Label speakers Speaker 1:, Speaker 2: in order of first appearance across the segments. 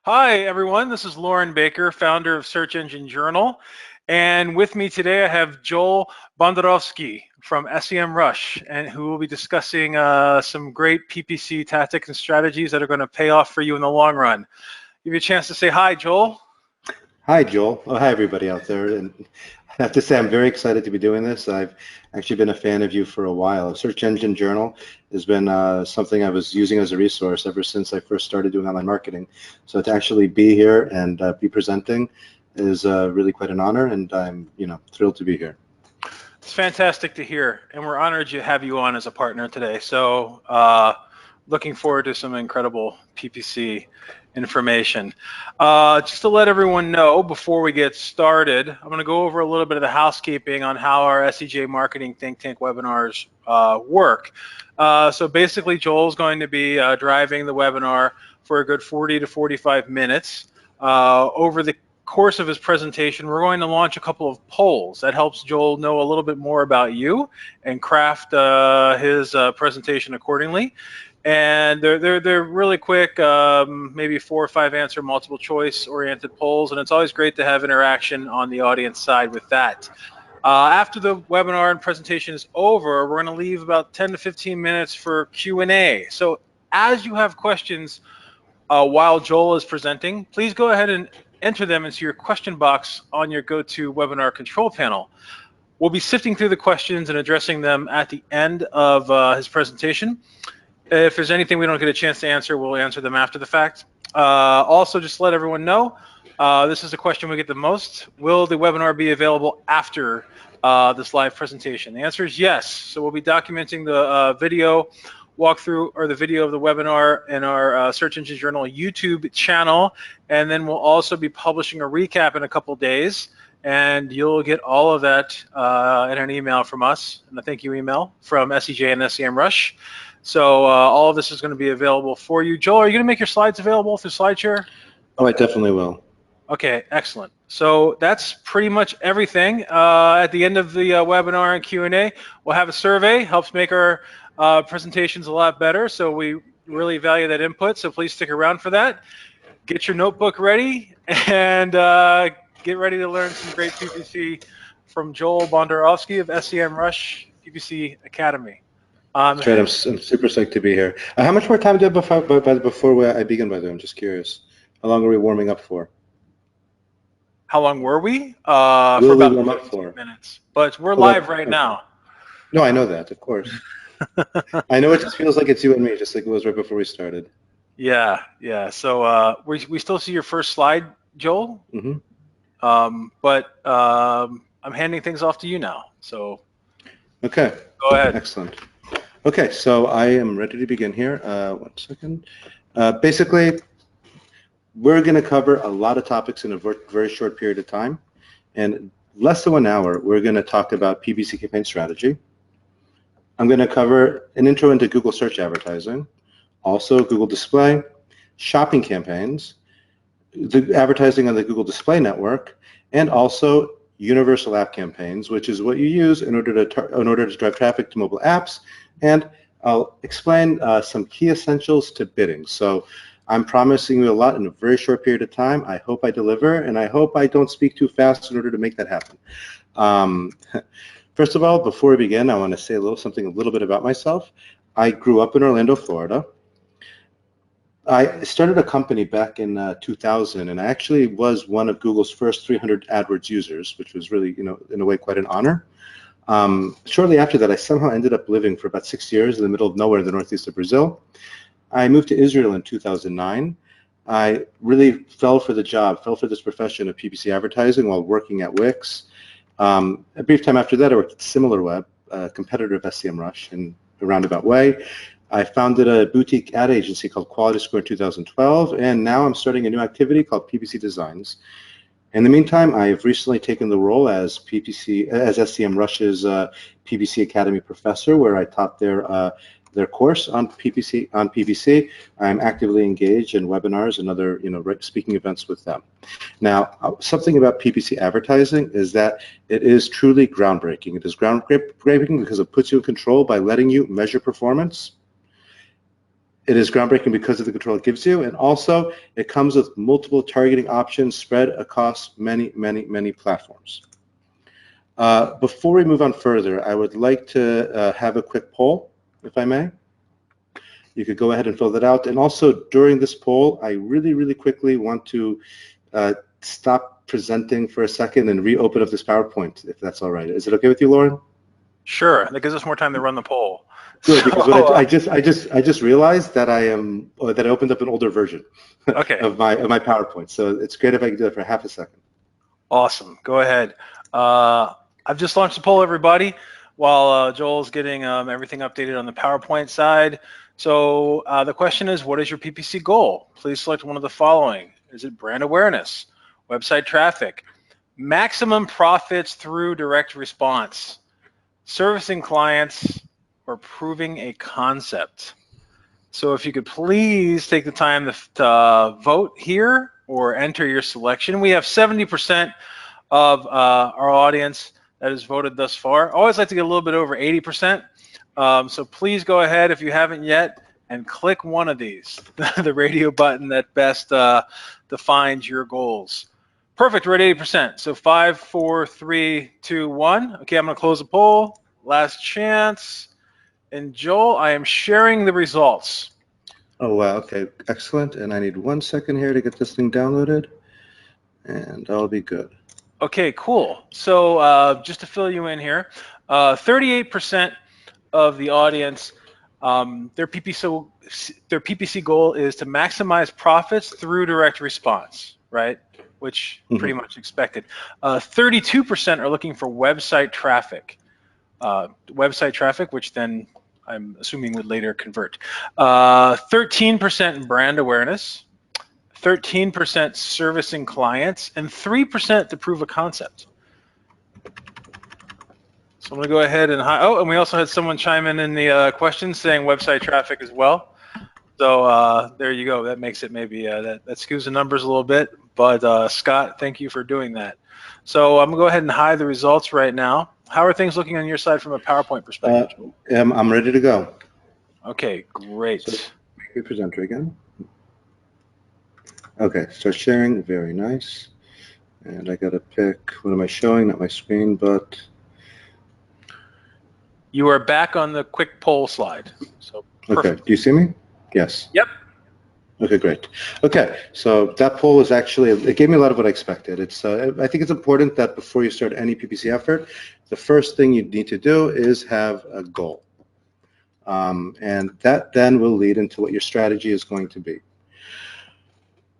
Speaker 1: Hi, everyone. This is Lauren Baker, founder of Search Engine Journal. And with me today, I have Joel Bondarovsky from SEMrush, and who will be discussing some great PPC tactics and strategies that are going to pay off for you in the long run. Give you a chance to say hi, Joel.
Speaker 2: Hi, Joel. Oh, hi, everybody out there. And I have to say, I'm very excited to be doing this. I've actually been a fan of you for a while. Search Engine Journal has been something I was using as a resource ever since I first started doing online marketing. So to actually be here and be presenting is really quite an honor, and I'm, thrilled to be here.
Speaker 1: It's fantastic to hear, and we're honored to have you on as a partner today. So looking forward to some incredible PPC information. Just to let everyone know before we get started, I'm going to go over a little bit of the housekeeping on how our SEJ Marketing Think Tank webinars work. So basically, Joel's going to be driving the webinar for a good 40 to 45 minutes. Over the course of his presentation, we're going to launch a couple of polls that helps Joel know a little bit more about you and craft his presentation accordingly. And they're really quick, maybe 4 or 5 answer multiple choice oriented polls, and it's always great to have interaction on the audience side with that. After the webinar and presentation is over, we're going to leave about 10 to 15 minutes for Q&A. So as you have questions while Joel is presenting, please go ahead and enter them into your question box on your GoToWebinar control panel. We'll be sifting through the questions and addressing them at the end of his presentation. If there's anything we don't get a chance to answer, we'll answer them after the fact. Also, just to let everyone know, this is a question we get the most. Will the webinar be available after this live presentation? The answer is yes. So we'll be documenting the video walkthrough or the video of the webinar in our Search Engine Journal YouTube channel, and then we'll also be publishing a recap in a couple days, and you'll get all of that in an email from us, and a thank you email from SEJ and SEMrush. So all of this is going to be available for you. Joel, are you going to make your slides available through SlideShare?
Speaker 2: Oh, I definitely will.
Speaker 1: Okay, excellent. So that's pretty much everything. At the end of the webinar and Q&A, we'll have a survey, helps make our presentations a lot better. So we really value that input. So please stick around for that. Get your notebook ready and get ready to learn some great PPC from Joel Bondarovsky of SEMrush PPC Academy.
Speaker 2: That's right. I'm super psyched to be here. How much more time do I have before I begin, by the way? I'm just curious. How long are we warming up for?
Speaker 1: How long were we?
Speaker 2: For about 15
Speaker 1: minutes. But we're live right now.
Speaker 2: No, I know that, of course. I know it just feels like it's you and me, just like it was right before we started.
Speaker 1: Yeah. So we still see your first slide, Joel.
Speaker 2: Mm-hmm.
Speaker 1: But I'm handing things off to you now. So
Speaker 2: okay.
Speaker 1: Go ahead.
Speaker 2: Excellent. Okay, so I am ready to begin here. 1 second. Basically, we're going to cover a lot of topics in a very short period of time. And less than 1 hour, we're going to talk about PPC campaign strategy. I'm going to cover an intro into Google search advertising, also Google display, shopping campaigns, the advertising on the Google Display Network, and also universal app campaigns, which is what you use in order to drive traffic to mobile apps. And I'll explain some key essentials to bidding. So I'm promising you a lot in a very short period of time. I hope I deliver, and I hope I don't speak too fast in order to make that happen. First of all, before we begin, I want to say a little bit about myself. I grew up in Orlando, Florida. I started a company back in 2000, and I actually was one of Google's first 300 AdWords users, which was really, in a way, quite an honor. Shortly after that, I somehow ended up living for about 6 years in the middle of nowhere in the northeast of Brazil. I moved to Israel in 2009. I really fell for this profession of PPC advertising while working at Wix. A brief time after that, I worked at SimilarWeb, a competitor of SEMrush, in a roundabout way. I founded a boutique ad agency called Quality Score in 2012, and now I'm starting a new activity called PPC Designs. In the meantime, I've recently taken the role as SEMrush's PPC Academy professor, where I taught their course on PPC. I'm actively engaged in webinars and other speaking events with them. Now, something about PPC advertising is that it is truly groundbreaking. It is groundbreaking because it puts you in control by letting you measure performance It is groundbreaking because of the control it gives you, and also it comes with multiple targeting options spread across many, many, many platforms. Before we move on further, I would like to have a quick poll, if I may. You could go ahead and fill that out. And also during this poll, I really, really quickly want to stop presenting for a second and reopen up this PowerPoint, if that's all right. Is it okay with you, Lauren?
Speaker 1: Sure. That gives us more time to run the poll.
Speaker 2: Good, because what I just realized that I opened up an older version
Speaker 1: okay.
Speaker 2: of my PowerPoint. So it's great if I can do it for half a second.
Speaker 1: Awesome. Go ahead. I've just launched the poll, everybody, while Joel's getting everything updated on the PowerPoint side. So the question is, what is your PPC goal? Please select one of the following. Is it brand awareness, website traffic, maximum profits through direct response, servicing clients, or proving a concept? So if you could please take the time to vote here or enter your selection. We have 70% of our audience that has voted thus far. I always like to get a little bit over 80%. So please go ahead if you haven't yet and click one of these, the radio button that best defines your goals. Perfect, we're at 80%. So 5, 4, 3, 2, 1. Okay, I'm gonna close the poll. Last chance. And Joel, I am sharing the results.
Speaker 2: Oh, wow, okay, excellent. And I need 1 second here to get this thing downloaded, and I'll be good.
Speaker 1: Okay, cool. So just to fill you in here, 38% of the audience, their PPC goal is to maximize profits through direct response, right? Which pretty much expected. 32% are looking for website traffic. Which then I'm assuming would later convert. 13% brand awareness, 13% servicing clients, and 3% to prove a concept. So I'm going to go ahead and and we also had someone chime in the questions saying website traffic as well. So there you go. That makes it maybe that skews the numbers a little bit. But Scott, thank you for doing that. So I'm going to go ahead and hide the results right now. How are things looking on your side from a PowerPoint perspective?
Speaker 2: I'm ready to go.
Speaker 1: Okay, great.
Speaker 2: So make me presenter again. Okay, start sharing. Very nice. And I got to pick, what am I showing? Not my screen, but...
Speaker 1: You are back on the quick poll slide. So perfect.
Speaker 2: Okay, do you see me? Yes.
Speaker 1: Yep.
Speaker 2: Okay, great. Okay, so that poll is actually, it gave me a lot of what I expected. It's, I think it's important that before you start any PPC effort, the first thing you need to do is have a goal. And that then will lead into what your strategy is going to be.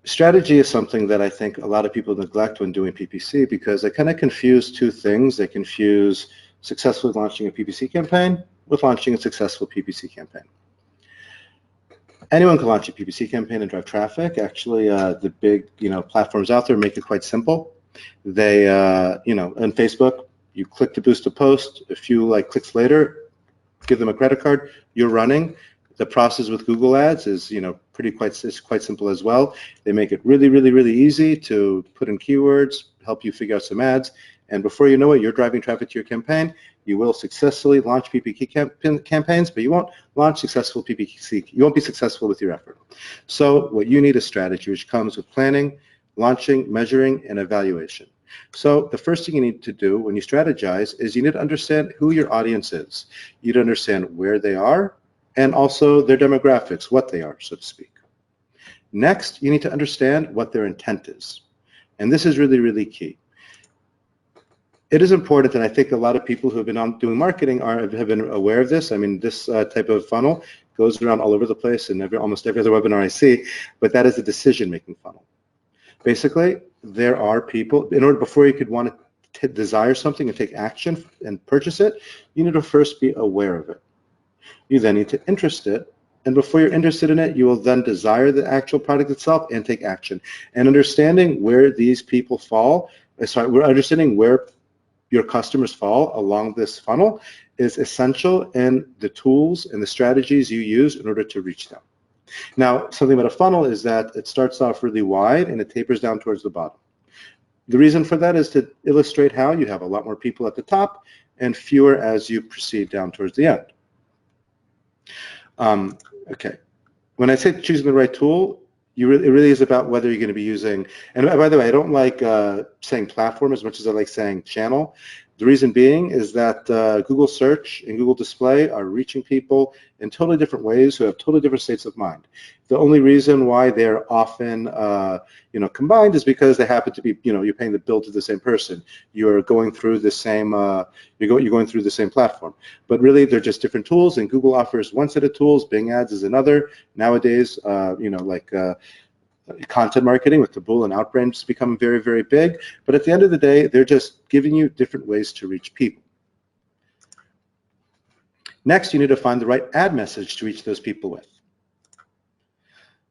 Speaker 2: Strategy is something that I think a lot of people neglect when doing PPC because they kind of confuse two things. They confuse successfully launching a PPC campaign with launching a successful PPC campaign. Anyone can launch a PPC campaign and drive traffic. Actually, the big platforms out there make it quite simple. They, on Facebook, you click to boost a post. A few clicks later, give them a credit card. You're running. The process with Google Ads is quite simple as well. They make it really, really, really easy to put in keywords, help you figure out some ads, and before you know it, you're driving traffic to your campaign. You will successfully launch PPC campaigns, but you won't launch successful PPC. You won't be successful with your effort. So what you need is strategy, which comes with planning, launching, measuring, and evaluation. So the first thing you need to do when you strategize is you need to understand who your audience is. You need to understand where they are and also their demographics, what they are, so to speak. Next, you need to understand what their intent is. And this is really, really key. It is important, and I think a lot of people who have been doing marketing have been aware of this. I mean, this type of funnel goes around all over the place in almost every other webinar I see, but that is a decision-making funnel. Basically, there are people, before you could want to desire something and take action and purchase it, you need to first be aware of it. You then need to interest it, and before you're interested in it, you will then desire the actual product itself and take action. And understanding where these people fall, understanding where your customers fall along this funnel is essential in the tools and the strategies you use in order to reach them. Now, something about a funnel is that it starts off really wide and it tapers down towards the bottom. The reason for that is to illustrate how you have a lot more people at the top and fewer as you proceed down towards the end. Okay. when I say choosing the right tool, it really is about whether you're going to be using, and by the way, I don't like saying platform as much as I like saying channel. The reason being is that Google Search and Google Display are reaching people in totally different ways who have totally different states of mind. The only reason why they're often combined is because they happen to be, you're paying the bill to the same person. You're going through the same you're going through the same platform. But really, they're just different tools, and Google offers one set of tools, Bing Ads is another. Nowadays, content marketing with Taboola and Outbrain has become very, very big. But at the end of the day, they're just giving you different ways to reach people. Next, you need to find the right ad message to reach those people with.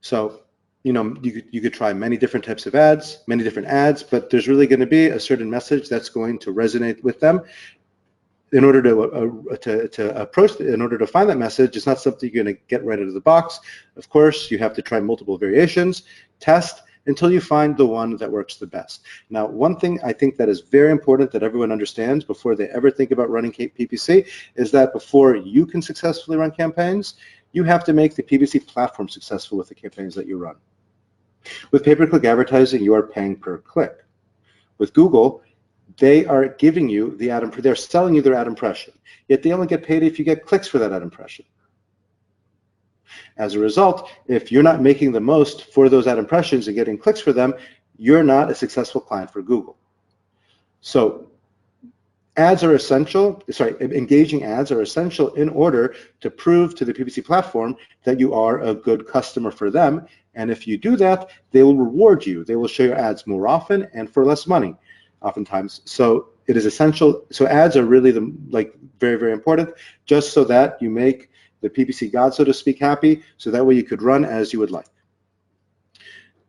Speaker 2: So, you could try many different types of ads, many different ads, but there's really going to be a certain message that's going to resonate with them. In order in order to find that message, it's not something you're going to get right out of the box. Of course, you have to try multiple variations, test until you find the one that works the best. Now, one thing I think that is very important that everyone understands before they ever think about running PPC is that before you can successfully run campaigns, you have to make the PPC platform successful with the campaigns that you run. With pay-per-click advertising, you are paying per click. With Google, they are giving you the ad, they're selling you their ad impression, yet they only get paid if you get clicks for that ad impression. As a result, if you're not making the most for those ad impressions and getting clicks for them, you're not a successful client for Google. So ads are essential, engaging ads are essential in order to prove to the PPC platform that you are a good customer for them. And if you do that, they will reward you. They will show your ads more often and for less money, oftentimes. So it is essential. So ads are really very, very important, just so that you make the PPC god, so to speak, happy, so that way you could run as you would like.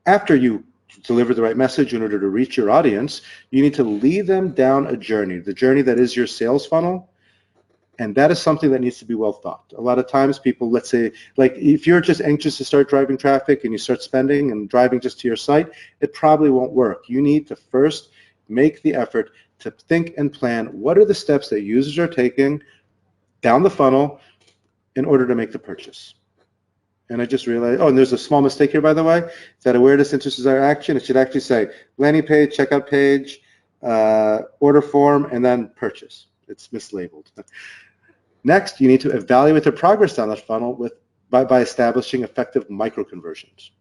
Speaker 2: After you deliver the right message in order to reach your audience, you need to lead them down a journey, the journey that is your sales funnel, and that is something that needs to be well thought. A lot of times people, let's say, if you're just anxious to start driving traffic and you start spending and driving just to your site, it probably won't work. You need to first make the effort to think and plan what are the steps that users are taking down the funnel in order to make the purchase. And I just realized, and there's a small mistake here, by the way, that awareness, interest, desire, action, it should actually say landing page, checkout page, order form, and then purchase. It's mislabeled. Next, you need to evaluate the progress down the funnel by establishing effective micro-conversions.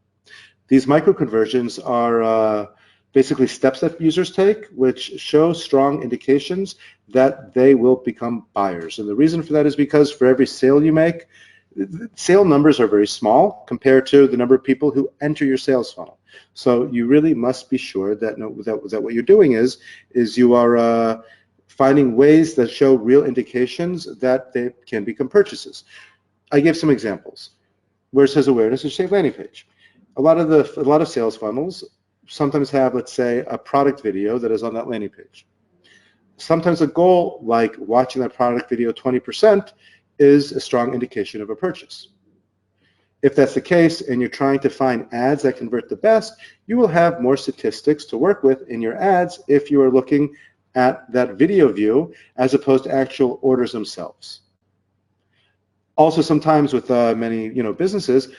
Speaker 2: These micro-conversions are basically steps that users take, which show strong indications that they will become buyers. And the reason for that is because for every sale you make, sale numbers are very small compared to the number of people who enter your sales funnel. So you really must be sure that what you're doing is you are finding ways that show real indications that they can become purchases. I gave some examples. Where it says awareness, it's say landing page. A lot of sales funnels sometimes have, let's say, a product video that is on that landing page. Sometimes a goal like watching that product video 20% is a strong indication of a purchase. If that's the case and you're trying to find ads that convert the best, you will have more statistics to work with in your ads if you are looking at that video view as opposed to actual orders themselves. Also, sometimes with many businesses,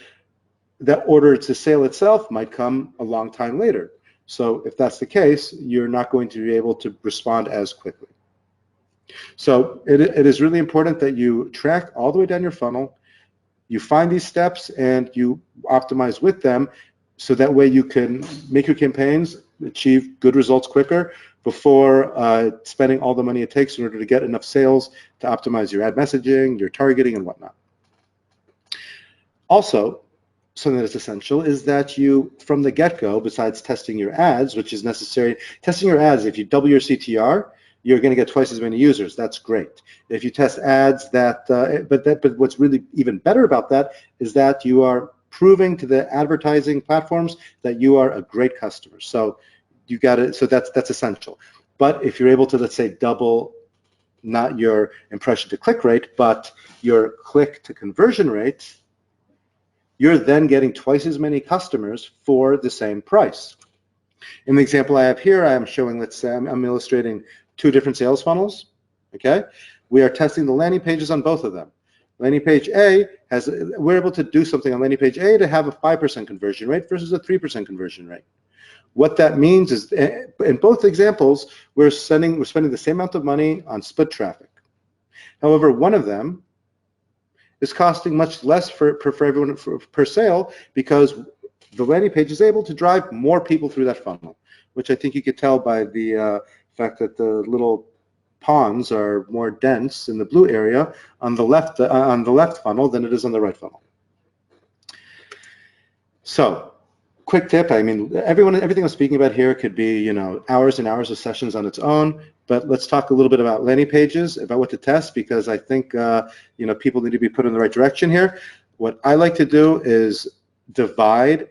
Speaker 2: that order to sale itself might come a long time later. So if that's the case, you're not going to be able to respond as quickly. So it is really important that you track all the way down your funnel, you find these steps and you optimize with them so that way you can make your campaigns achieve good results quicker before spending all the money it takes in order to get enough sales to optimize your ad messaging, your targeting, and whatnot. Also, something that is essential is that you, from the get-go, besides testing your ads, which is necessary, testing your ads, if you double your CTR, you're going to get twice as many users. That's great. If you test ads but what's really even better about that is that you are proving to the advertising platforms that you are a great customer. So you got it. So that's essential. But if you're able to, let's say, double not your impression to click rate, but your click to conversion rate, you're then getting twice as many customers for the same price. In the example I have here, I am showing, let's say, I'm illustrating two different sales funnels, okay? We are testing the landing pages on both of them. Landing page A we're able to do something on landing page A to have a 5% conversion rate versus a 3% conversion rate. What that means is, in both examples, we're spending the same amount of money on split traffic. However, one of them is costing much less for everyone per sale, because the landing page is able to drive more people through that funnel, which I think you could tell by the fact that the little pawns are more dense in the blue area on the left funnel than it is on the right funnel. So, quick tip, I mean, everything I'm speaking about here could be, you know, hours and hours of sessions on its own, but let's talk a little bit about landing pages, about what to test, because I think, you know, people need to be put in the right direction here. What I like to do is divide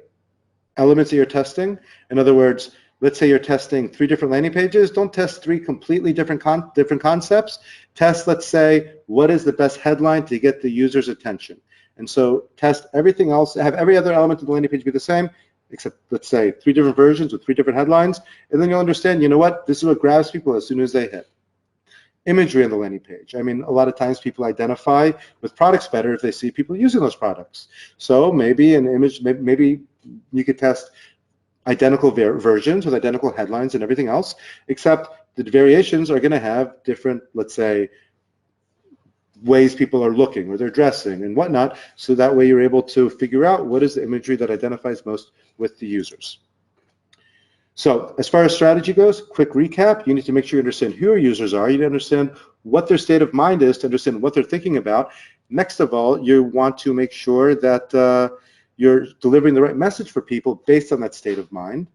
Speaker 2: elements that you're testing. In other words, let's say you're testing 3 different landing pages. Don't test 3 completely different concepts. Test, let's say, what is the best headline to get the user's attention. And so test everything else, have every other element of the landing page be the same, except, let's say, 3 different versions with 3 different headlines, and then you'll understand, you know what, this is what grabs people as soon as they hit. Imagery on the landing page. I mean, a lot of times people identify with products better if they see people using those products. So maybe an image, maybe you could test identical versions with identical headlines and everything else, except the variations are going to have different, let's say, ways people are looking or they're dressing and whatnot, so that way you're able to figure out what is the imagery that identifies most with the users. So as far as strategy goes, quick recap, you need to make sure you understand who your users are, you need to understand what their state of mind is to understand what they're thinking about. Next of all, you want to make sure that you're delivering the right message for people based on that state of mind.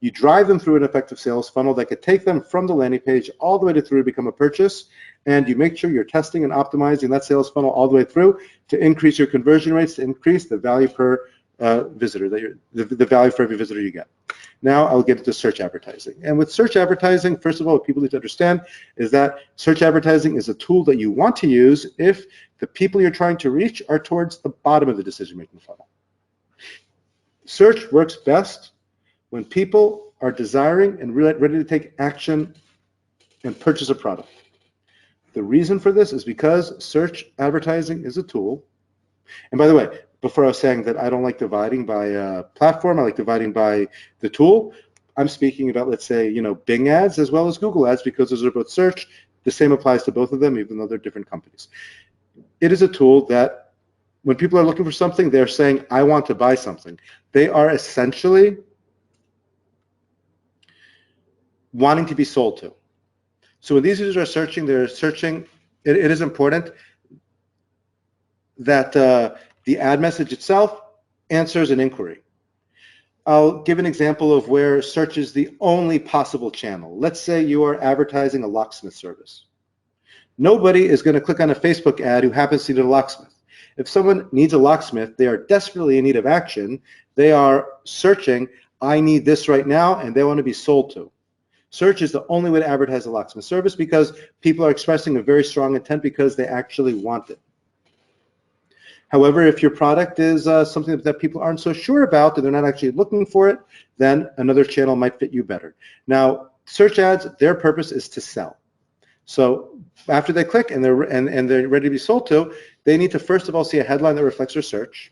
Speaker 2: You drive them through an effective sales funnel that could take them from the landing page all the way through to become a purchase, and you make sure you're testing and optimizing that sales funnel all the way through to increase your conversion rates, to increase the value per visitor, the value for every visitor you get. Now I'll get into search advertising. And with search advertising, first of all, what people need to understand is that search advertising is a tool that you want to use if the people you're trying to reach are towards the bottom of the decision-making funnel. Search works best when people are desiring and ready to take action and purchase a product. The reason for this is because search advertising is a tool. And by the way, before I was saying that I don't like dividing by platform, I like dividing by the tool. I'm speaking about, let's say, you know, Bing ads as well as Google ads, because those are both search. The same applies to both of them, even though they're different companies. It is a tool that when people are looking for something, they're saying, I want to buy something. They are essentially wanting to be sold to. So when these users are searching, they're searching, it is important that the ad message itself answers an inquiry. I'll give an example of where search is the only possible channel. Let's say you are advertising a locksmith service. Nobody is going to click on a Facebook ad who happens to need a locksmith. If someone needs a locksmith, they are desperately in need of action. They are searching, I need this right now, and they want to be sold to. Search is the only way to advertise a locksmith service, because people are expressing a very strong intent because they actually want it. However, if your product is something that people aren't so sure about and they're not actually looking for it, then another channel might fit you better. Now, search ads, their purpose is to sell. So after they click and they're ready to be sold to, they need to first of all see a headline that reflects their search.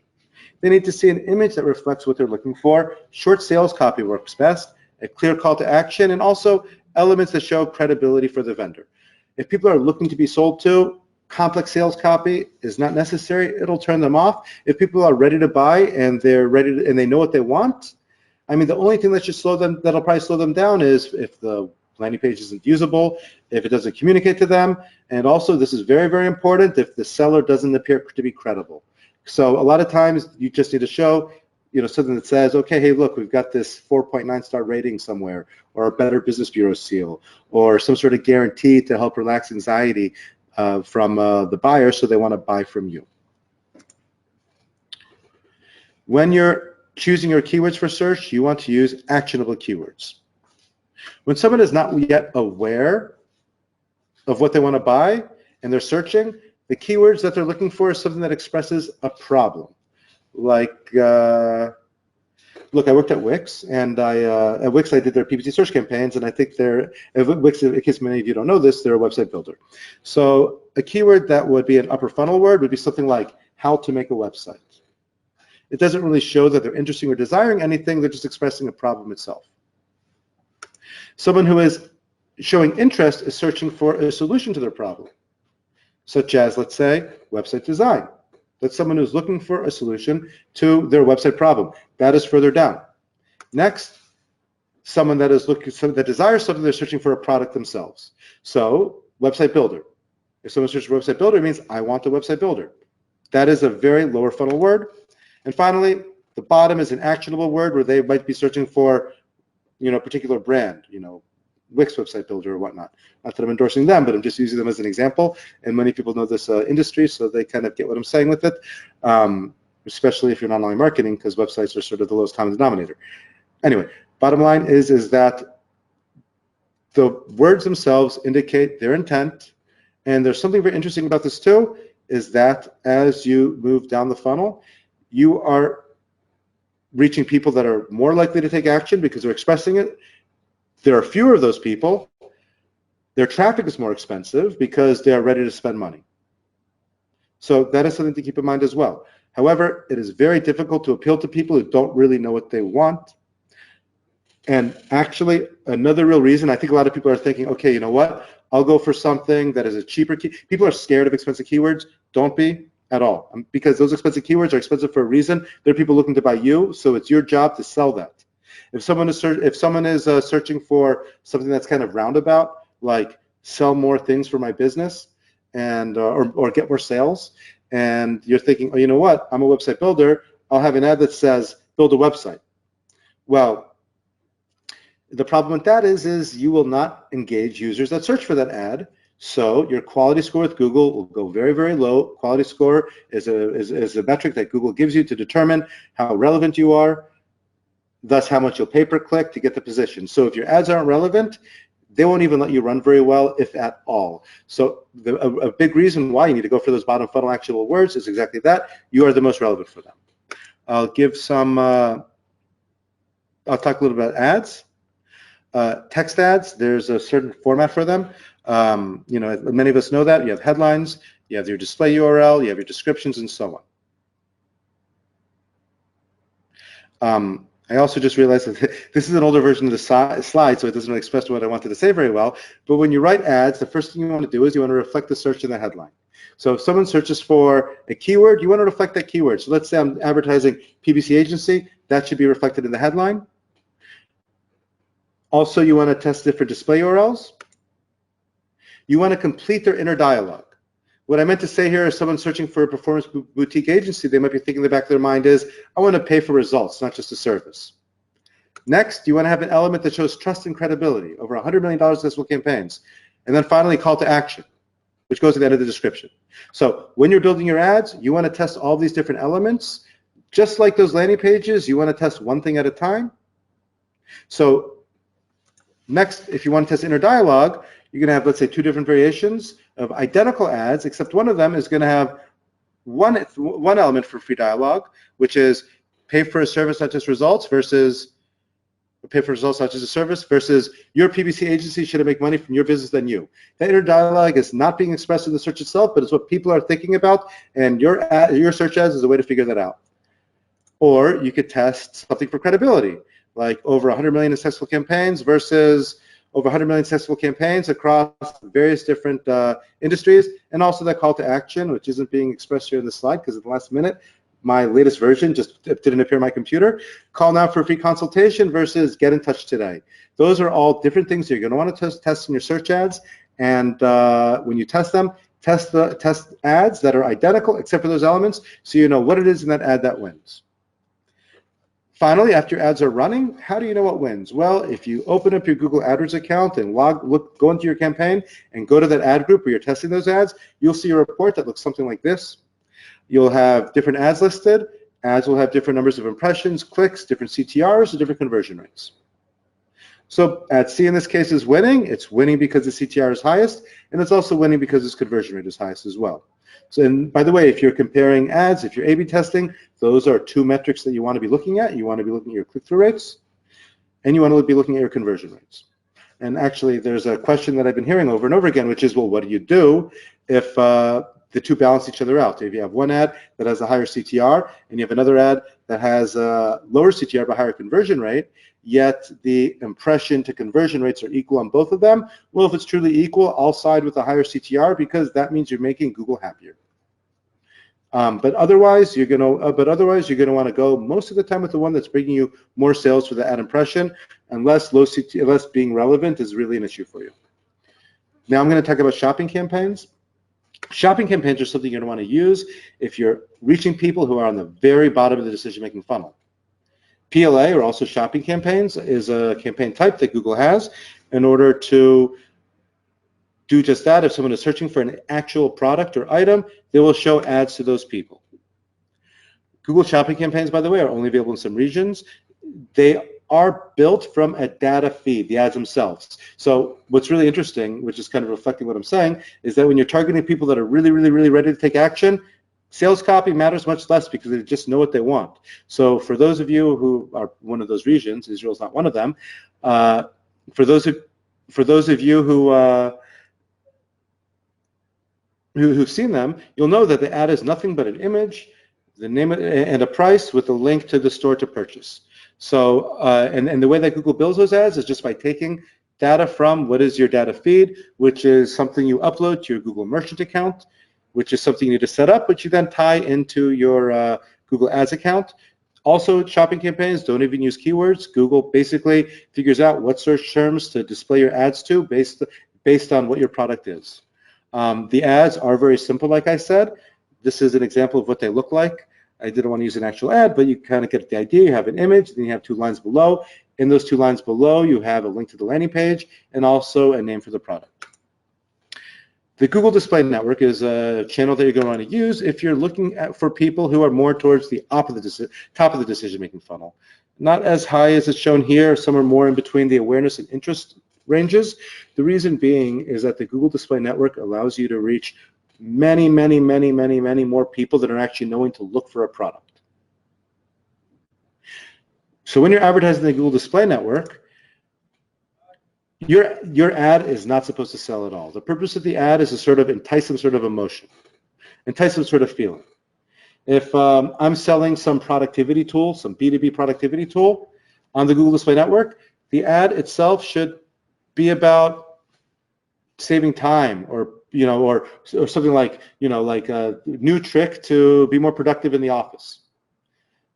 Speaker 2: They need to see an image that reflects what they're looking for. Short sales copy works best, a clear call to action, and also elements that show credibility for the vendor. If people are looking to be sold to, complex sales copy is not necessary. It'll turn them off. If people are ready to buy and they're ready to, and they know what they want, I mean, the only thing that should that'll probably slow them down is if the landing page isn't usable, if it doesn't communicate to them, and also, this is very, very important, if the seller doesn't appear to be credible. So a lot of times you just need to show, you know, something that says, okay, hey, look, we've got this 4.9 star rating somewhere, or a Better Business Bureau seal, or some sort of guarantee to help relax anxiety from the buyer, so they want to buy from you. When you're choosing your keywords for search, you want to use actionable keywords. When someone is not yet aware of what they want to buy and they're searching, the keywords that they're looking for is something that expresses a problem. Like, look, I worked at Wix, and at Wix I did their PPC search campaigns, and I think Wix, in case many of you don't know this, they're a website builder. So a keyword that would be an upper funnel word would be something like how to make a website. It doesn't really show that they're interesting or desiring anything, they're just expressing a problem itself. Someone who is showing interest is searching for a solution to their problem, such as, let's say, website design. That's someone who's looking for a solution to their website problem. That is further down. Next, someone that is that desires something, they're searching for a product themselves. So, website builder. If someone searches for website builder, it means I want a website builder. That is a very lower funnel word. And finally, the bottom is an actionable word where they might be searching for, a particular brand, Wix website builder or whatnot. Not that I'm endorsing them, but I'm just using them as an example. And many people know this industry, so they kind of get what I'm saying with it, especially if you're in online marketing, because websites are sort of the lowest common denominator. Anyway, bottom line is that the words themselves indicate their intent. And there's something very interesting about this too, is that as you move down the funnel, you are reaching people that are more likely to take action because they're expressing it. There are fewer of those people. Their traffic is more expensive because they are ready to spend money. So that is something to keep in mind as well. However, it is very difficult to appeal to people who don't really know what they want. And actually, another real reason, I think a lot of people are thinking, okay, you know what? I'll go for something that is a cheaper key. People are scared of expensive keywords. Don't be at all, because those expensive keywords are expensive for a reason. There are people looking to buy you, so it's your job to sell that. If someone is searching for something that's kind of roundabout, like sell more things for my business, and or get more sales, and you're thinking, oh, you know what? I'm a website builder. I'll have an ad that says build a website. Well, the problem with that is you will not engage users that search for that ad. So your quality score with Google will go very, very low. Quality score is a metric that Google gives you to determine how relevant you are, thus how much you'll pay per click to get the position. So if your ads aren't relevant, they won't even let you run very well, if at all. So a big reason why you need to go for those bottom funnel actionable words is exactly that. You are the most relevant for them. I'll give some, I'll talk a little about ads. Text ads, there's a certain format for them. Many of us know that. You have headlines, you have your display URL, you have your descriptions, and so on. I also just realized that this is an older version of the slide, so it doesn't really express what I wanted to say very well. But when you write ads, the first thing you want to do is you want to reflect the search in the headline. So if someone searches for a keyword, you want to reflect that keyword. So let's say I'm advertising PPC agency, that should be reflected in the headline. Also, you want to test it for display URLs. You want to complete their inner dialogue. What I meant to say here is someone searching for a performance boutique agency, they might be thinking in the back of their mind is, I want to pay for results, not just a service. Next, you want to have an element that shows trust and credibility, over $100 million successful campaigns. And then finally, call to action, which goes at the end of the description. So when you're building your ads, you want to test all these different elements. Just like those landing pages, you want to test one thing at a time. So next, if you want to test inner dialogue, you're going to have, let's say, 2 different variations of identical ads, except one of them is going to have one element for free dialogue, which is pay for a service, not just results, versus pay for results, not just a service, versus your PPC agency should make money from your business than you. That inner dialogue is not being expressed in the search itself, but it's what people are thinking about, and your search ads is a way to figure that out. Or you could test something for credibility, like over 100 million successful campaigns versus over 100 million successful campaigns across various different industries, and also that call to action, which isn't being expressed here in the slide because at the last minute, my latest version just didn't appear on my computer. Call now for a free consultation versus get in touch today. Those are all different things you're going to want to test in your search ads, and when you test them, test ads that are identical except for those elements, so you know what it is in that ad that wins. Finally, after your ads are running, how do you know what wins? Well, if you open up your Google AdWords account and go into your campaign and go to that ad group where you're testing those ads, you'll see a report that looks something like this. You'll have different ads listed. Ads will have different numbers of impressions, clicks, different CTRs, and different conversion rates. So ad C in this case is winning. It's winning because the CTR is highest, and it's also winning because its conversion rate is highest as well. So, and by the way, if you're comparing ads, if you're A/B testing, those are 2 metrics that you want to be looking at. You want to be looking at your click-through rates, and you want to be looking at your conversion rates. And actually, there's a question that I've been hearing over and over again, which is, well, what do you do if the two balance each other out. If you have one ad that has a higher CTR and you have another ad that has a lower CTR but higher conversion rate, yet the impression to conversion rates are equal on both of them, well, if it's truly equal, I'll side with the higher CTR because that means you're making Google happier. But otherwise, you're gonna want to go most of the time with the one that's bringing you more sales for the ad impression, unless being relevant is really an issue for you. Now I'm going to talk about shopping campaigns. Shopping campaigns are something you're going to want to use if you're reaching people who are on the very bottom of the decision-making funnel. PLA, or also shopping campaigns, is a campaign type that Google has in order to do just that. If someone is searching for an actual product or item, they will show ads to those people. Google shopping campaigns, by the way, are only available in some regions. They are built from a data feed, the ads themselves. So what's really interesting, which is kind of reflecting what I'm saying, is that when you're targeting people that are really, really, really ready to take action, sales copy matters much less because they just know what they want. So for those of you who are one of those regions, Israel's not one of them, for those of you who've seen them, you'll know that the ad is nothing but an image, the name and a price with a link to the store to purchase. So, and the way that Google builds those ads is just by taking data from what is your data feed, which is something you upload to your Google Merchant account, which is something you need to set up, which you then tie into your Google Ads account. Also, shopping campaigns don't even use keywords. Google basically figures out what search terms to display your ads to based on what your product is. The ads are very simple, like I said. This is an example of what they look like. I didn't want to use an actual ad, but you kind of get the idea. You have an image, then you have 2 lines below. In those 2 lines below, you have a link to the landing page and also a name for the product. The Google Display Network is a channel that you're going to want to use if you're looking for people who are more towards the top of the decision-making funnel. Not as high as it's shown here. Some are more in between the awareness and interest ranges. The reason being is that the Google Display Network allows you to reach many, many, many, many, many more people that are actually knowing to look for a product. So when you're advertising the Google Display Network, your ad is not supposed to sell at all. The purpose of the ad is to sort of entice some sort of emotion, entice some sort of feeling. If I'm selling some productivity tool, some B2B productivity tool on the Google Display Network, the ad itself should be about saving time, or or something like like a new trick to be more productive in the office,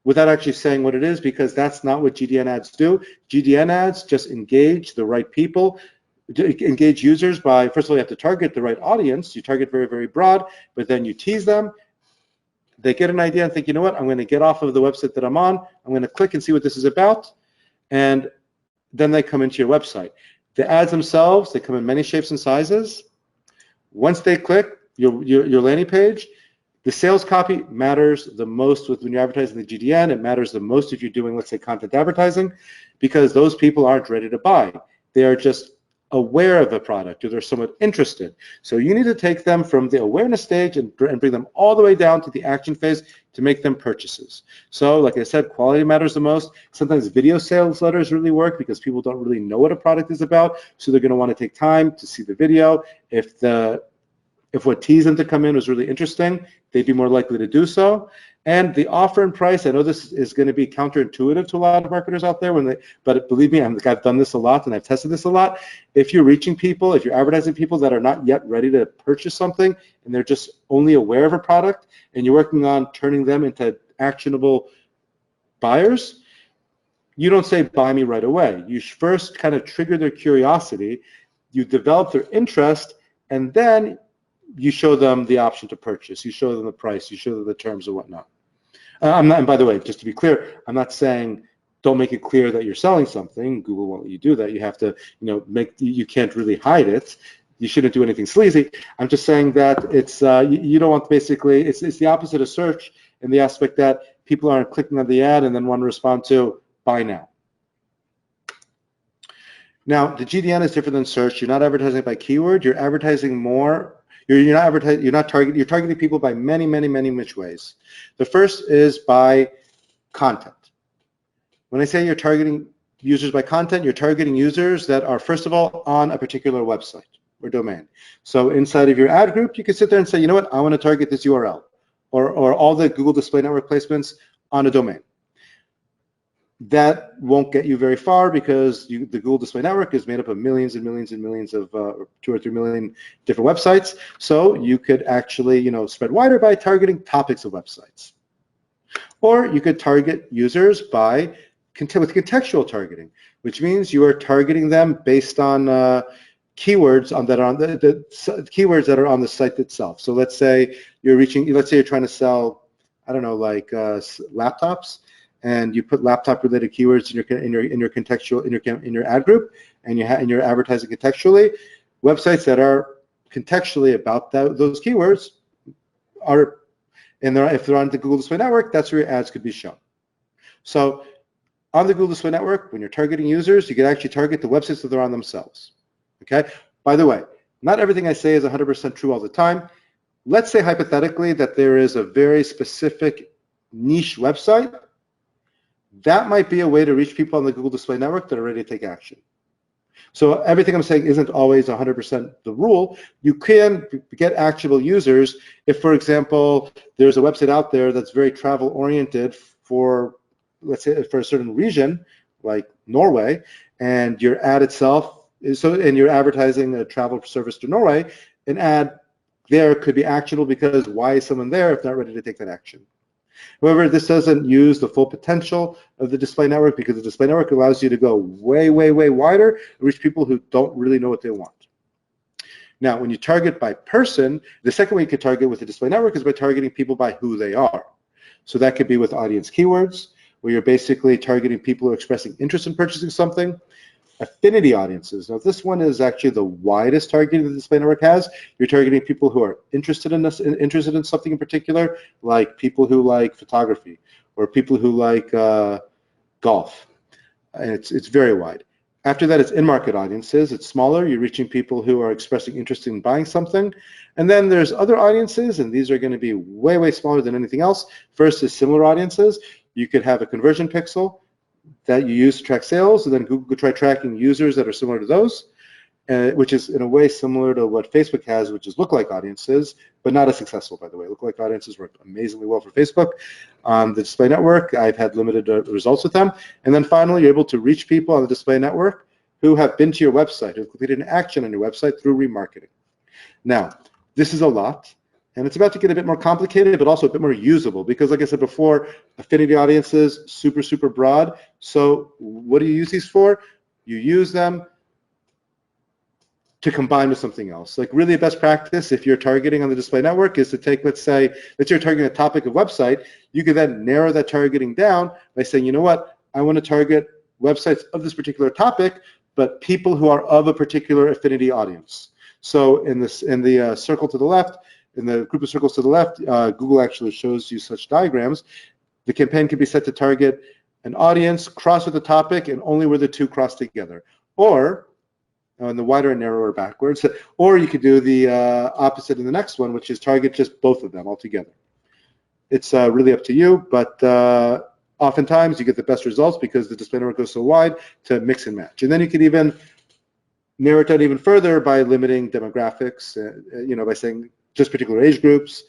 Speaker 2: without actually saying what it is, because that's not what GDN ads do. GDN ads just engage the right people, engage users by, first of all, you have to target the right audience. You target very, very broad, but then you tease them. They get an idea and think, you know what, I'm going to get off of the website that I'm on. I'm going to click and see what this is about. And then they come into your website. The ads themselves, they come in many shapes and sizes. Once they click your landing page, the sales copy matters the most when you're advertising the GDN. It matters the most if you're doing, let's say, content advertising, because those people aren't ready to buy. They are just aware of a product, or they're somewhat interested. So you need to take them from the awareness stage and bring them all the way down to the action phase to make them purchases. So like I said, quality matters the most. Sometimes video sales letters really work because people don't really know what a product is about, so they're going to want to take time to see the video. If what teased them to come in was really interesting, they'd be more likely to do so. And the offer and price, I know this is going to be counterintuitive to a lot of marketers out there, but believe me, I've done this a lot and I've tested this a lot. If you're reaching people, if you're advertising people that are not yet ready to purchase something and they're just only aware of a product, and you're working on turning them into actionable buyers, you don't say, buy me right away. You first kind of trigger their curiosity, you develop their interest, and then you show them the option to purchase. You show them the price. You show them the terms and whatnot. I'm not, and by the way, just to be clear, I'm not saying don't make it clear that you're selling something. Google won't let you do that. You have to, you can't really hide it. You shouldn't do anything sleazy. I'm just saying that it's you don't want, basically, it's the opposite of search in the aspect that people aren't clicking on the ad and then want to respond to buy now. Now, the GDN is different than search. You're not advertising by keyword. You're advertising more. You're targeting people by many, many, many which ways. The first is by content. When I say you're targeting users by content, you're targeting users that are, first of all, on a particular website. or domain. So inside of your ad group, you can sit there and say, you know what, I want to target this URL or all the Google Display Network placements on a domain. That won't get you very far because the Google Display Network is made up of millions and millions and millions of 2 or 3 million different websites. So you could actually, spread wider by targeting topics of websites. Or you could target users with contextual targeting, which means you are targeting them based on keywords that are on the keywords that are on the site itself. So let's say you're trying to sell, I don't know, like laptops, and you put laptop-related keywords in your contextual in your ad group, and you're advertising contextually. Websites that are contextually about those keywords are, and if they're on the Google Display Network, that's where your ads could be shown. So on the Google Display Network, when you're targeting users, you can actually target the websites that they're on themselves. Okay. By the way, not everything I say is 100% true all the time. Let's say hypothetically that there is a very specific niche website. That might be a way to reach people on the Google Display Network that are ready to take action. So everything I'm saying isn't always 100% the rule. You can get actionable users if, for example, there's a website out there that's very travel-oriented for, let's say, for a certain region, like Norway, and your ad itself and you're advertising a travel service to Norway, an ad there could be actionable because why is someone there if not ready to take that action? However, this doesn't use the full potential of the display network because the display network allows you to go way, way, way wider and reach people who don't really know what they want. Now, when you target by person, the second way you could target with the display network is by targeting people by who they are. So that could be with audience keywords, where you're basically targeting people who are expressing interest in purchasing something. Affinity audiences. Now, this one is actually the widest targeting the display network has. You're targeting people who are interested in something in particular, like people who like photography or people who like golf. And it's very wide. After that, it's in-market audiences. It's smaller. You're reaching people who are expressing interest in buying something. And then there's other audiences, and these are going to be way, way smaller than anything else. First is similar audiences. You could have a conversion pixel that you use to track sales, and then Google could try tracking users that are similar to those, which is in a way similar to what Facebook has, which is lookalike audiences, but not as successful, by the way. Lookalike audiences work amazingly well for Facebook. On the display network, I've had limited results with them. And then finally, you're able to reach people on the display network who have been to your website, who have completed an action on your website through remarketing. Now, this is a lot. And it's about to get a bit more complicated, but also a bit more usable because, like I said before, affinity audiences, super, super broad. So what do you use these for? You use them to combine with something else. Like really a best practice, if you're targeting on the display network, is to take, let's say you're targeting a topic of website, you can then narrow that targeting down by saying, you know what, I want to target websites of this particular topic, but people who are of a particular affinity audience. So in the circle to the left, in the group of circles to the left, Google actually shows you such diagrams. The campaign can be set to target an audience, cross with the topic, and only where the two cross together. Or, in the wider and narrower backwards, or you could do the opposite in the next one, which is target just both of them altogether. It's really up to you, but oftentimes you get the best results because the display network goes so wide to mix and match. And then you can even narrow it down even further by limiting demographics, by saying just particular age groups,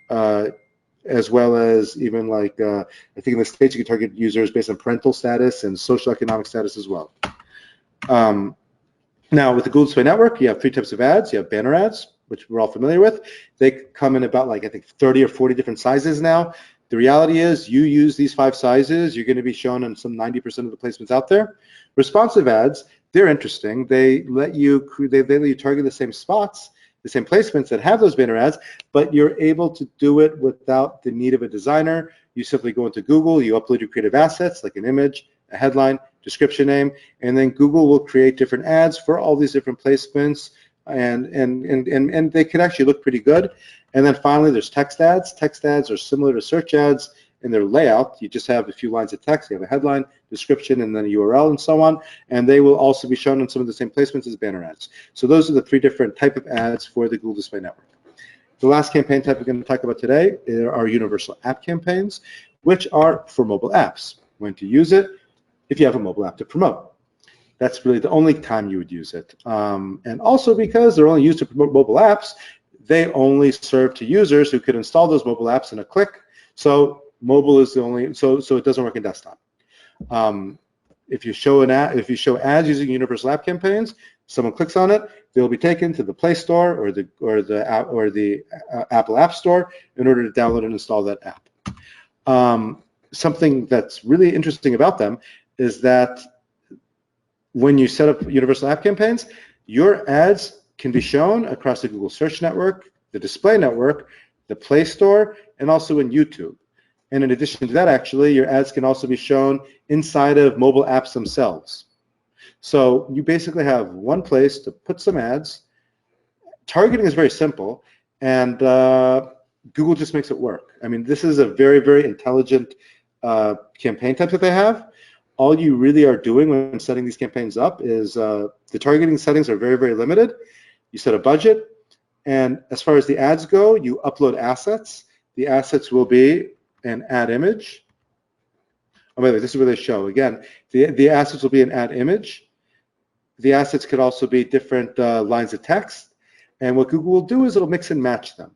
Speaker 2: as well as even like, I think in the States you can target users based on parental status and socioeconomic status as well. Now with the Google Display Network, you have 3 types of ads. You have banner ads, which we're all familiar with. They come in about like, I think 30 or 40 different sizes now. The reality is you use these 5 sizes, you're going to be shown in some 90% of the placements out there. Responsive ads, they're interesting. They let you target the same spots, the same placements that have those banner ads, but you're able to do it without the need of a designer. You simply go into Google, you upload your creative assets like an image, a headline, description name, and then Google will create different ads for all these different placements, and they can actually look pretty good. And then finally, there's text ads. Text ads are similar to search ads in their layout. You just have a few lines of text. You have a headline, description, and then a URL, and so on. And they will also be shown in some of the same placements as banner ads. So those are the 3 different type of ads for the Google Display Network. The last campaign type we're going to talk about today are universal app campaigns, which are for mobile apps. When to use it? If you have a mobile app to promote. That's really the only time you would use it. And also because they're only used to promote mobile apps, they only serve to users who could install those mobile apps in a click. So mobile is the only, so it doesn't work in desktop. If you show ads using universal app campaigns, someone clicks on it, they'll be taken to the Play Store or the Apple App Store in order to download and install that app. Something that's really interesting about them is that when you set up universal app campaigns, your ads can be shown across the Google Search Network, the Display Network, the Play Store, and also in YouTube. And in addition to that, actually, your ads can also be shown inside of mobile apps themselves. So you basically have one place to put some ads. Targeting is very simple, and Google just makes it work. I mean, this is a very, very intelligent campaign type that they have. All you really are doing when setting these campaigns up is the targeting settings are very, very limited. You set a budget, and as far as the ads go, you upload assets. The assets will be an ad image. Oh, wait, this is where they show. Again, the assets will be an ad image. The assets could also be different lines of text. And what Google will do is it'll mix and match them.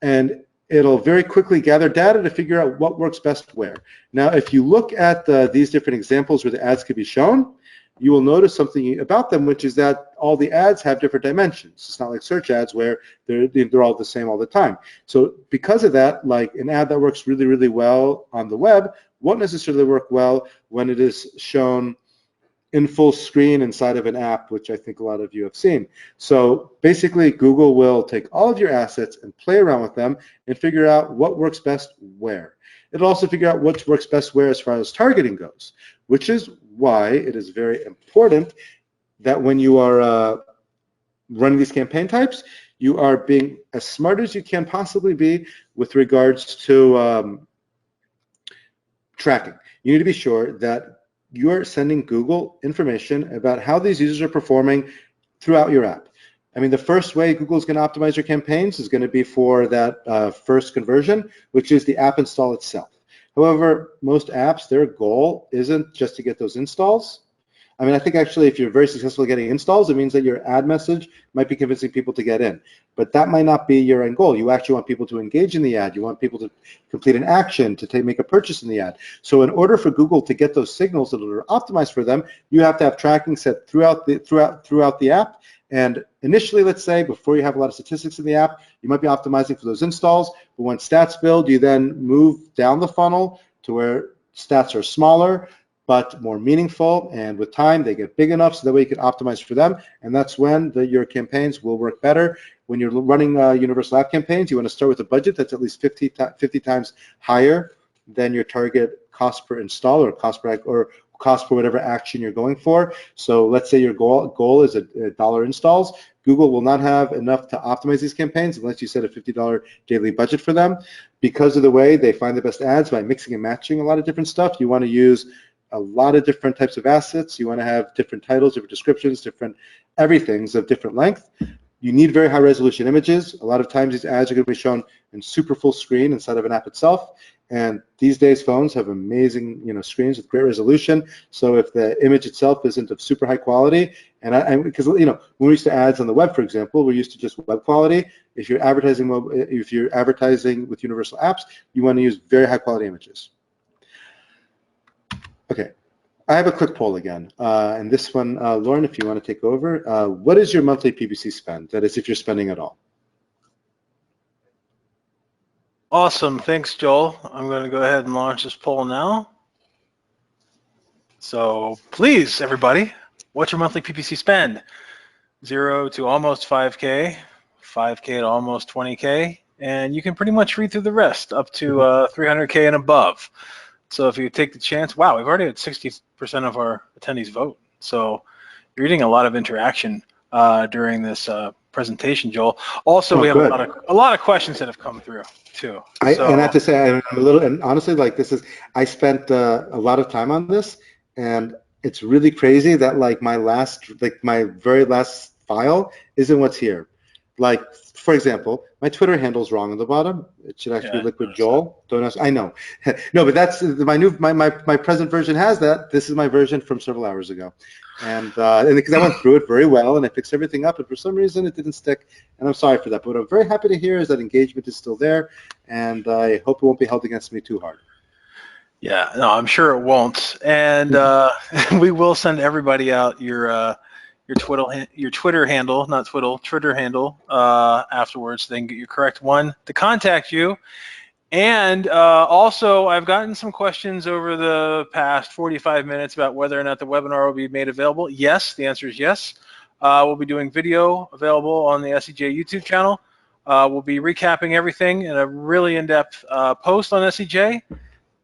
Speaker 2: And it'll very quickly gather data to figure out what works best where. Now, if you look at these different examples where the ads could be shown, you will notice something about them, which is that all the ads have different dimensions. It's not like search ads where they're all the same all the time. So because of that, like an ad that works really, really well on the web won't necessarily work well when it is shown in full screen inside of an app, which I think a lot of you have seen. So basically, Google will take all of your assets and play around with them and figure out what works best where. It'll also figure out what works best where as far as targeting goes, which is why it is very important that when you are running these campaign types, you are being as smart as you can possibly be with regards to tracking. You need to be sure that you're sending Google information about how these users are performing throughout your app. I mean, the first way Google is going to optimize your campaigns is going to be for that first conversion, which is the app install itself. However, most apps, their goal isn't just to get those installs. I mean, I think actually if you're very successful at getting installs, it means that your ad message might be convincing people to get in. But that might not be your end goal. You actually want people to engage in the ad. You want people to complete an action, to make a purchase in the ad. So in order for Google to get those signals that are optimized for them, you have to have tracking set throughout the app. And initially, let's say, before you have a lot of statistics in the app, you might be optimizing for those installs. But when stats build, you then move down the funnel to where stats are smaller but more meaningful, and with time they get big enough so that way you can optimize for them, and that's when your campaigns will work better. When you're running universal app campaigns, you want to start with a budget that's at least 50 times higher than your target cost per install or cost per whatever action you're going for. So let's say your goal is a dollar installs. Google will not have enough to optimize these campaigns unless you set a $50 daily budget for them. Because of the way they find the best ads by mixing and matching a lot of different stuff, you want to use a lot of different types of assets. You want to have different titles, different descriptions, different everythings of different length. You need very high resolution images. A lot of times these ads are going to be shown in super full screen inside of an app itself. And these days phones have amazing, screens with great resolution. So if the image itself isn't of super high quality, because when we used to ads on the web, for example, we're used to just web quality. If you're advertising with universal apps, you want to use very high quality images. Okay, I have a quick poll again, and this one, Lauren, if you want to take over, what is your monthly PPC spend? That is, if you're spending at all.
Speaker 1: Awesome, thanks, Joel. I'm going to go ahead and launch this poll now. So please, everybody, what's your monthly PPC spend? 0 to almost 5K, 5K to almost 20K, and you can pretty much read through the rest up to 300K and above. So if you take the chance, wow, we've already had 60% of our attendees vote. So you're getting a lot of interaction during this presentation, Joel. Also, we have a lot of questions that have come through too.
Speaker 2: And I have to say, I'm a little, and honestly, like I spent a lot of time on this, and it's really crazy that my very last file isn't what's here. Like for example, my Twitter handle's wrong on the bottom. It should actually be Liquid Joel. Don't ask. I know. No, but that's my present version has that. This is my version from several hours ago, and because I went through it very well and I fixed everything up, and for some reason it didn't stick, and I'm sorry for that. But what I'm very happy to hear is that engagement is still there, and I hope it won't be held against me too hard.
Speaker 1: Yeah, no, I'm sure it won't, and we will send everybody out your Twitter handle, not Twiddle, Twitter handle afterwards. So they can get your correct one to contact you. And also, I've gotten some questions over the past 45 minutes about whether or not the webinar will be made available. Yes, the answer is yes. We'll be doing video available on the SEJ YouTube channel. We'll be recapping everything in a really in-depth post on SEJ.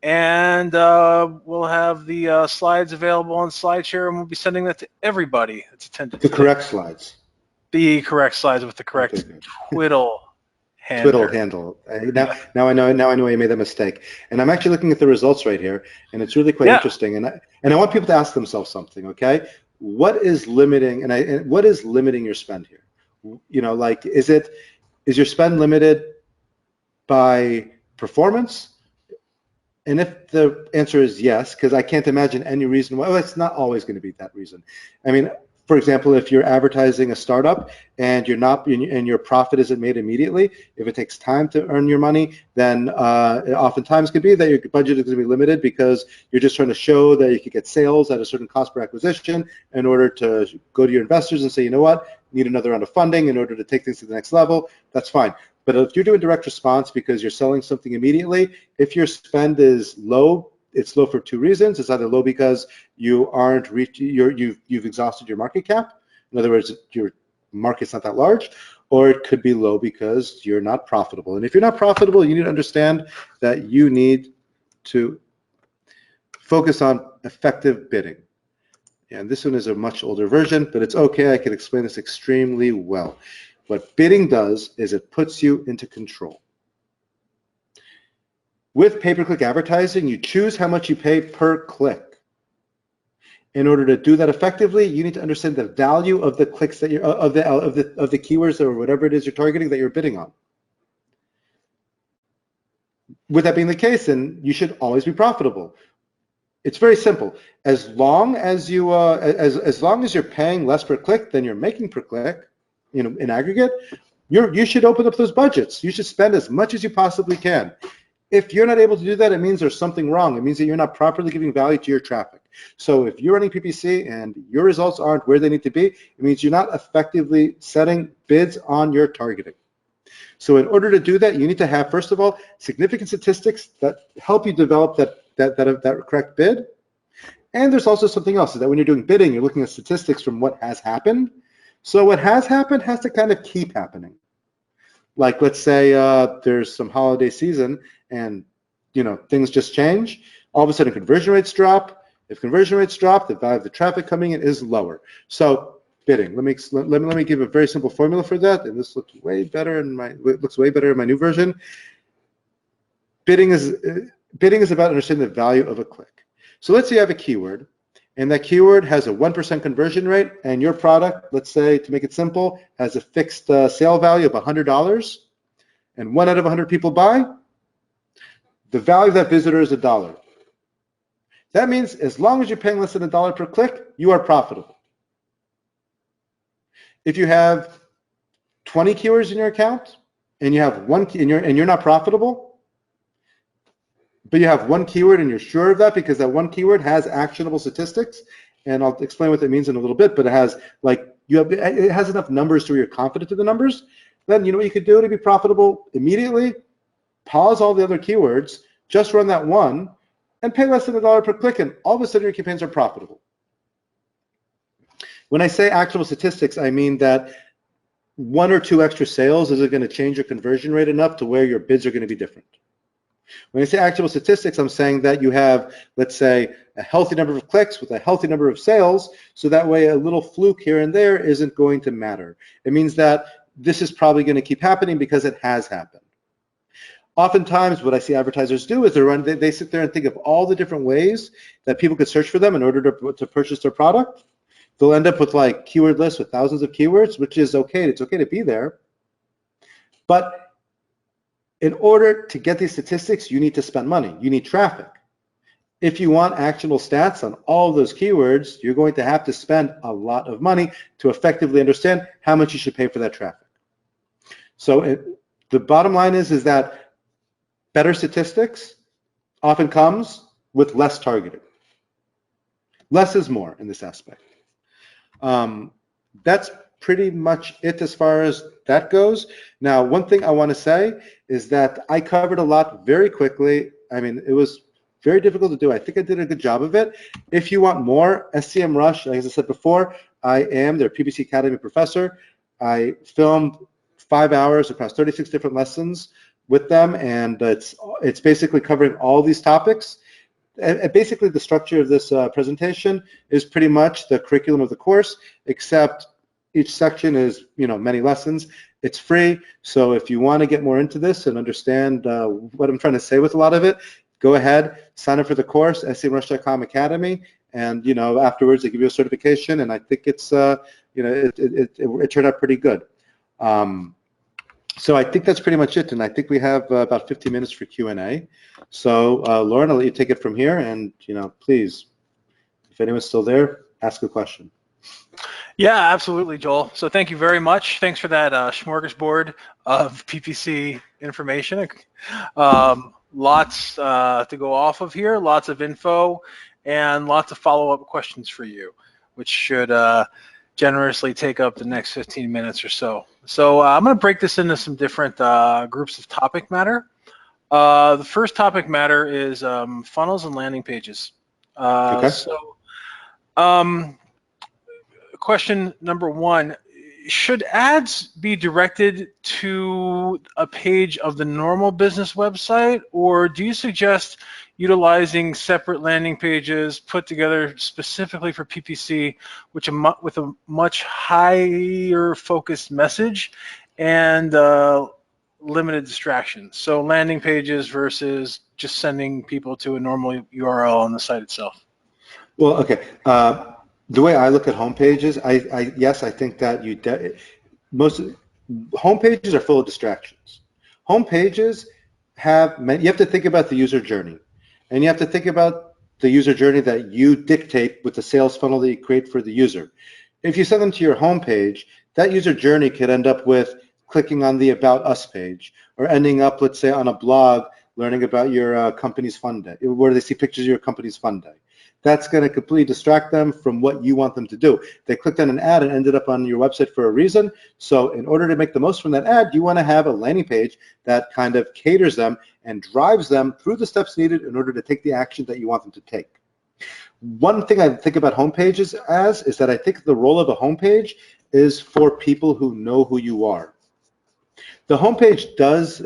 Speaker 1: And we'll have the slides available on SlideShare, and we'll be sending that to everybody that's attended.
Speaker 2: The correct slides.
Speaker 1: The correct slides with the correct Twiddle
Speaker 2: handle. Now I know I made that mistake. And I'm actually looking at the results right here, and it's really quite interesting. And I want people to ask themselves something. Okay, what is limiting? And what is limiting your spend here? You know, like is your spend limited by performance? And if the answer is yes, because I can't imagine any reason why, well, it's not always going to be that reason. I mean, for example, if you're advertising a startup and and your profit isn't made immediately, if it takes time to earn your money, then it oftentimes could be that your budget is going to be limited because you're just trying to show that you could get sales at a certain cost per acquisition in order to go to your investors and say, you know what, need another round of funding in order to take things to the next level. That's fine. But if you're doing direct response because you're selling something immediately, if your spend is low, it's low for two reasons. It's either low because you aren't you've exhausted your market cap. In other words, your market's not that large, or it could be low because you're not profitable. And if you're not profitable, you need to understand that you need to focus on effective bidding. And this one is a much older version, but it's okay. I can explain this extremely well. What bidding does is it puts you into control. With pay-per-click advertising, you choose how much you pay per click. In order to do that effectively, you need to understand the value of the clicks that you're of the keywords or whatever it is you're targeting that you're bidding on. With that being the case, then you should always be profitable. It's very simple. As long as you as long as you're paying less per click than you're making per click, you know, in aggregate, you should open up those budgets. You should spend as much as you possibly can. If you're not able to do that, it means there's something wrong. It means that you're not properly giving value to your traffic. So if you're running PPC and your results aren't where they need to be, it means you're not effectively setting bids on your targeting. So in order to do that, you need to have, first of all, significant statistics that help you develop that correct bid. And there's also something else, is that when you're doing bidding, you're looking at statistics from what has happened. So what has happened has to kind of keep happening. Like, let's say there's some holiday season and, you know, things just change. All of a sudden conversion rates drop. If conversion rates drop, the value of the traffic coming in is lower. So bidding, let me give a very simple formula for that. And this looks way better in my new version. Bidding is about understanding the value of a click. So let's say you have a keyword, and that keyword has a 1% conversion rate, and your product, let's say, to make it simple, has a fixed sale value of $100, and 1 out of 100 people buy, the value of that visitor is $1. That means as long as you're paying less than $1 per click, you are profitable. If you have 20 keywords in your account, and you have and you're not profitable, but you have one keyword and you're sure of that because that one keyword has actionable statistics, and I'll explain what that means in a little bit, but it has it has enough numbers to where you're confident in the numbers, then you know what you could do to be profitable immediately? Pause all the other keywords, just run that one, and pay less than $1 per click, and all of a sudden your campaigns are profitable. When I say actionable statistics, I mean that 1 or 2 extra sales isn't going to change your conversion rate enough to where your bids are going to be different. When I say actionable statistics, I'm saying that you have, let's say, a healthy number of clicks with a healthy number of sales, so that way a little fluke here and there isn't going to matter. It means that this is probably going to keep happening because it has happened. Oftentimes, what I see advertisers do is they sit there and think of all the different ways that people could search for them in order to purchase their product. They'll end up with like keyword lists with thousands of keywords, which is okay. It's okay to be there. But in order to get these statistics, you need to spend money. You need traffic. If you want actionable stats on all of those keywords, you're going to have to spend a lot of money to effectively understand how much you should pay for that traffic. So the bottom line is that better statistics often comes with less targeting. Less is more in this aspect. That's pretty much it as far as that goes. Now, one thing I want to say is that I covered a lot very quickly. I mean, it was very difficult to do. I think I did a good job of it. If you want more, SEMrush, as I said before, I am their PPC Academy professor. I filmed 5 hours across 36 different lessons with them, and it's basically covering all these topics. And basically, the structure of this presentation is pretty much the curriculum of the course, except each section is, many lessons. It's free, so if you want to get more into this and understand what I'm trying to say with a lot of it, go ahead, sign up for the course, SEMrush.com Academy, and afterwards they give you a certification, and I think it's it turned out pretty good. So I think that's pretty much it, and I think we have about 15 minutes for Q&A. So Lauren, I'll let you take it from here, and please, if anyone's still there, ask a question.
Speaker 1: Yeah, absolutely, Joel. So thank you very much. Thanks for that smorgasbord of PPC information. Lots to go off of here, lots of info, and lots of follow-up questions for you, which should generously take up the next 15 minutes or so. So I'm going to break this into some different groups of topic matter. The first topic matter is funnels and landing pages.
Speaker 2: Okay.
Speaker 1: Question number one, should ads be directed to a page of the normal business website, or do you suggest utilizing separate landing pages put together specifically for PPC, with a much higher focused message and limited distractions? So landing pages versus just sending people to a normal URL on the site itself.
Speaker 2: Well, okay. The way I look at home pages, yes, I think that most home pages are full of distractions. Home pages you have to think about the user journey, and you have to think about the user journey that you dictate with the sales funnel that you create for the user. If you send them to your home page, that user journey could end up with clicking on the About Us page, or ending up, let's say, on a blog learning about your company's fun day, where they see pictures of your company's fun day. That's going to completely distract them from what you want them to do. They clicked on an ad and ended up on your website for a reason. So in order to make the most from that ad, you want to have a landing page that kind of caters them and drives them through the steps needed in order to take the action that you want them to take. One thing I think about home pages is that I think the role of a home page is for people who know who you are. The home page does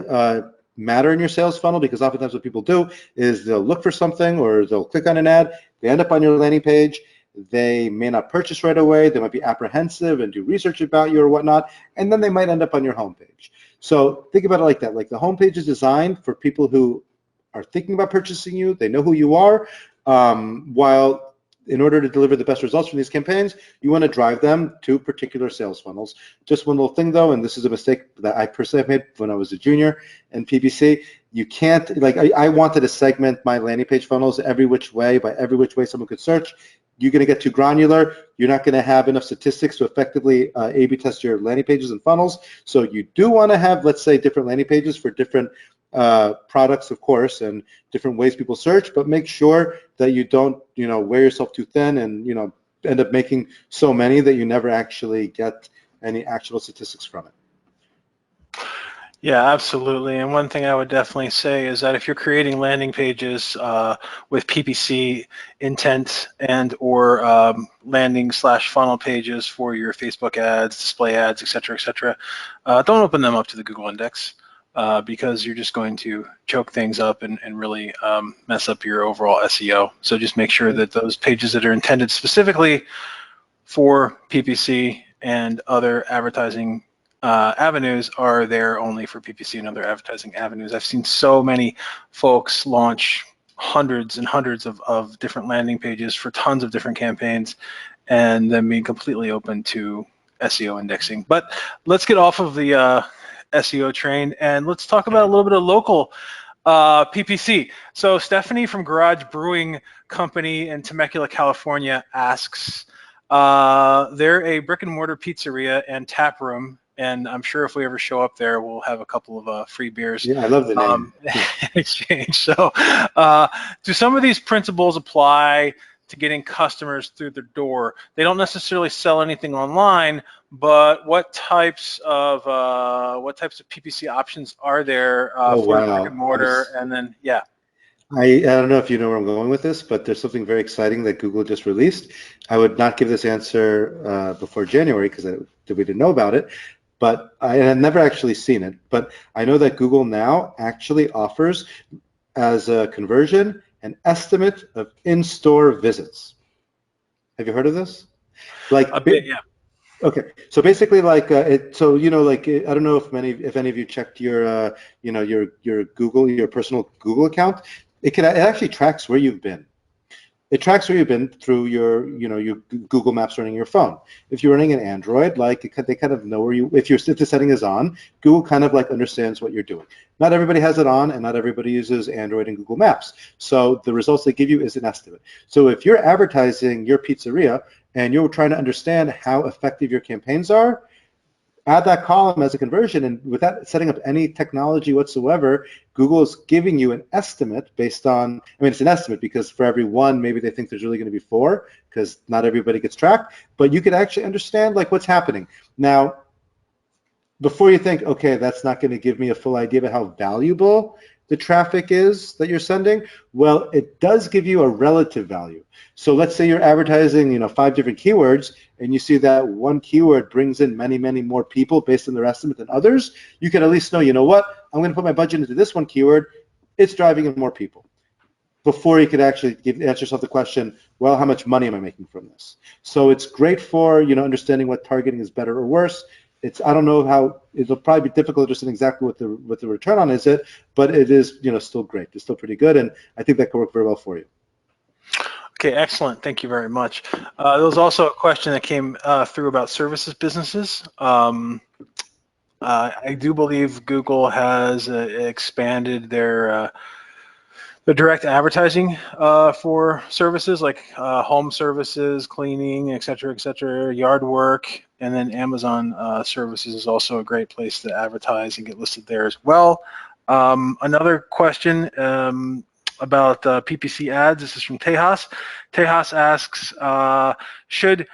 Speaker 2: matter in your sales funnel, because oftentimes what people do is they'll look for something, or they'll click on an ad, they end up on your landing page, they may not purchase right away, they might be apprehensive and do research about you or whatnot, and then they might end up on your homepage. So think about it like that. Like, the homepage is designed for people who are thinking about purchasing you, they know who you are, while in order to deliver the best results from these campaigns, you want to drive them to particular sales funnels. Just one little thing though, and this is a mistake that I personally made when I was a junior in PPC, you can't, like, I wanted to segment my landing page funnels every which way, by every which way someone could search. You're going to get too granular. You're not going to have enough statistics to effectively A/B test your landing pages and funnels. So you do want to have, let's say, different landing pages for different products, of course, and different ways people search, but make sure that you don't, wear yourself too thin and, end up making so many that you never actually get any actual statistics from it.
Speaker 1: Yeah, absolutely. And one thing I would definitely say is that if you're creating landing pages with PPC intent and or landing/funnel pages for your Facebook ads, display ads, et cetera, don't open them up to the Google index because you're just going to choke things up and really mess up your overall SEO. So just make sure that those pages that are intended specifically for PPC and other advertising avenues are there only for PPC and other advertising avenues. I've seen so many folks launch hundreds and hundreds of different landing pages for tons of different campaigns and then being completely open to SEO indexing. But let's get off of the SEO trained, and let's talk about a little bit of local PPC. So Stephanie from Garage Brewing Company in Temecula, California asks, they're a brick and mortar pizzeria and tap room, and I'm sure if we ever show up there, we'll have a couple of free beers.
Speaker 2: Yeah, I love the name.
Speaker 1: In exchange. So do some of these principles apply to getting customers through the door? They don't necessarily sell anything online, but what types of PPC options are there
Speaker 2: Oh,
Speaker 1: for
Speaker 2: wow.
Speaker 1: brick and mortar? And then, yeah.
Speaker 2: I don't know if you know where I'm going with this, but there's something very exciting that Google just released. I would not give this answer before January because we didn't know about it, but I had never actually seen it. But I know that Google now actually offers, as a conversion, an estimate of in-store visits. Have you heard of this? Like
Speaker 1: A bit, yeah.
Speaker 2: Okay, so basically, like, I don't know if any of you checked your, your Google, your personal Google account. It actually tracks where you've been. It tracks where you've been through your Google Maps running your phone. If you're running an Android, like they kind of know where you. If the setting is on, Google kind of like understands what you're doing. Not everybody has it on, and not everybody uses Android and Google Maps. So the results they give you is an estimate. So if you're advertising your pizzeria and you're trying to understand how effective your campaigns are, add that column as a conversion, and without setting up any technology whatsoever, Google is giving you an estimate based on, I mean, it's an estimate because for every one, maybe they think there's really going to be 4 because not everybody gets tracked, but you can actually understand like what's happening. Now, before you think, okay, that's not going to give me a full idea about how valuable the traffic is that you're sending, well, it does give you a relative value. So let's say you're advertising, 5 different keywords, and you see that one keyword brings in many, many more people based on their estimate than others. You can at least know, you know what, I'm going to put my budget into this one keyword. It's driving in more people. Before you could actually answer yourself the question, well, how much money am I making from this? So it's great for, understanding what targeting is better or worse. I don't know how, it'll probably be difficult to understand exactly what the return on is, but it is, still great. It's still pretty good, and I think that can work very well for you.
Speaker 1: Okay, excellent. Thank you very much. There was also a question that came through about services businesses. I do believe Google has expanded their direct advertising for services like home services, cleaning, et cetera, yard work, and then Amazon services is also a great place to advertise and get listed there as well. Another question about PPC ads. This is from Tejas. Tejas asks, should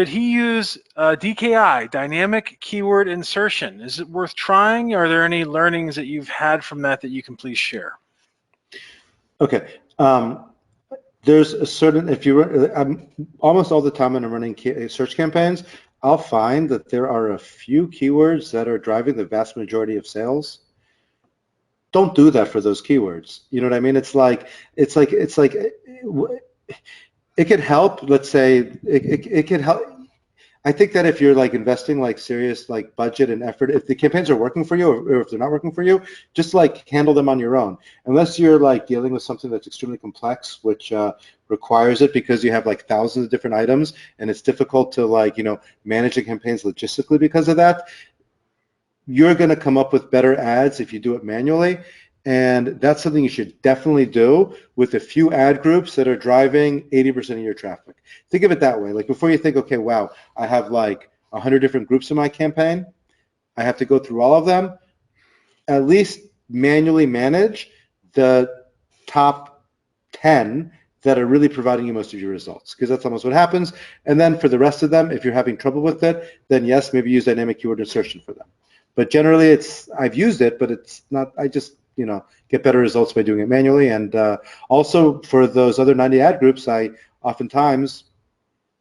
Speaker 1: he use DKI, dynamic keyword insertion? Is it worth trying? Are there any learnings that you've had from that you can please share?
Speaker 2: Okay. There's a certain, if you run, almost all the time when I'm running search campaigns, I'll find that there are a few keywords that are driving the vast majority of sales. Don't do that for those keywords. You know what I mean? It's like it could help. Let's say it could help. I think that if you're like investing like serious like budget and effort, if the campaigns are working for you or if they're not working for you, just like handle them on your own. Unless you're like dealing with something that's extremely complex, which requires it because you have like thousands of different items and it's difficult to like, manage the campaigns logistically because of that. You're going to come up with better ads if you do it manually. And that's something you should definitely do with a few ad groups that are driving 80% of your traffic. Think of it that way. Like before you think, okay, wow, I have like 100 different groups in my campaign. I have to go through all of them. At least manually manage the top 10 that are really providing you most of your results, because that's almost what happens. And then for the rest of them, if you're having trouble with it, then yes, maybe use dynamic keyword insertion for them. But generally, I've used it, but it's not, I just, get better results by doing it manually. And also for those other 90 ad groups, I oftentimes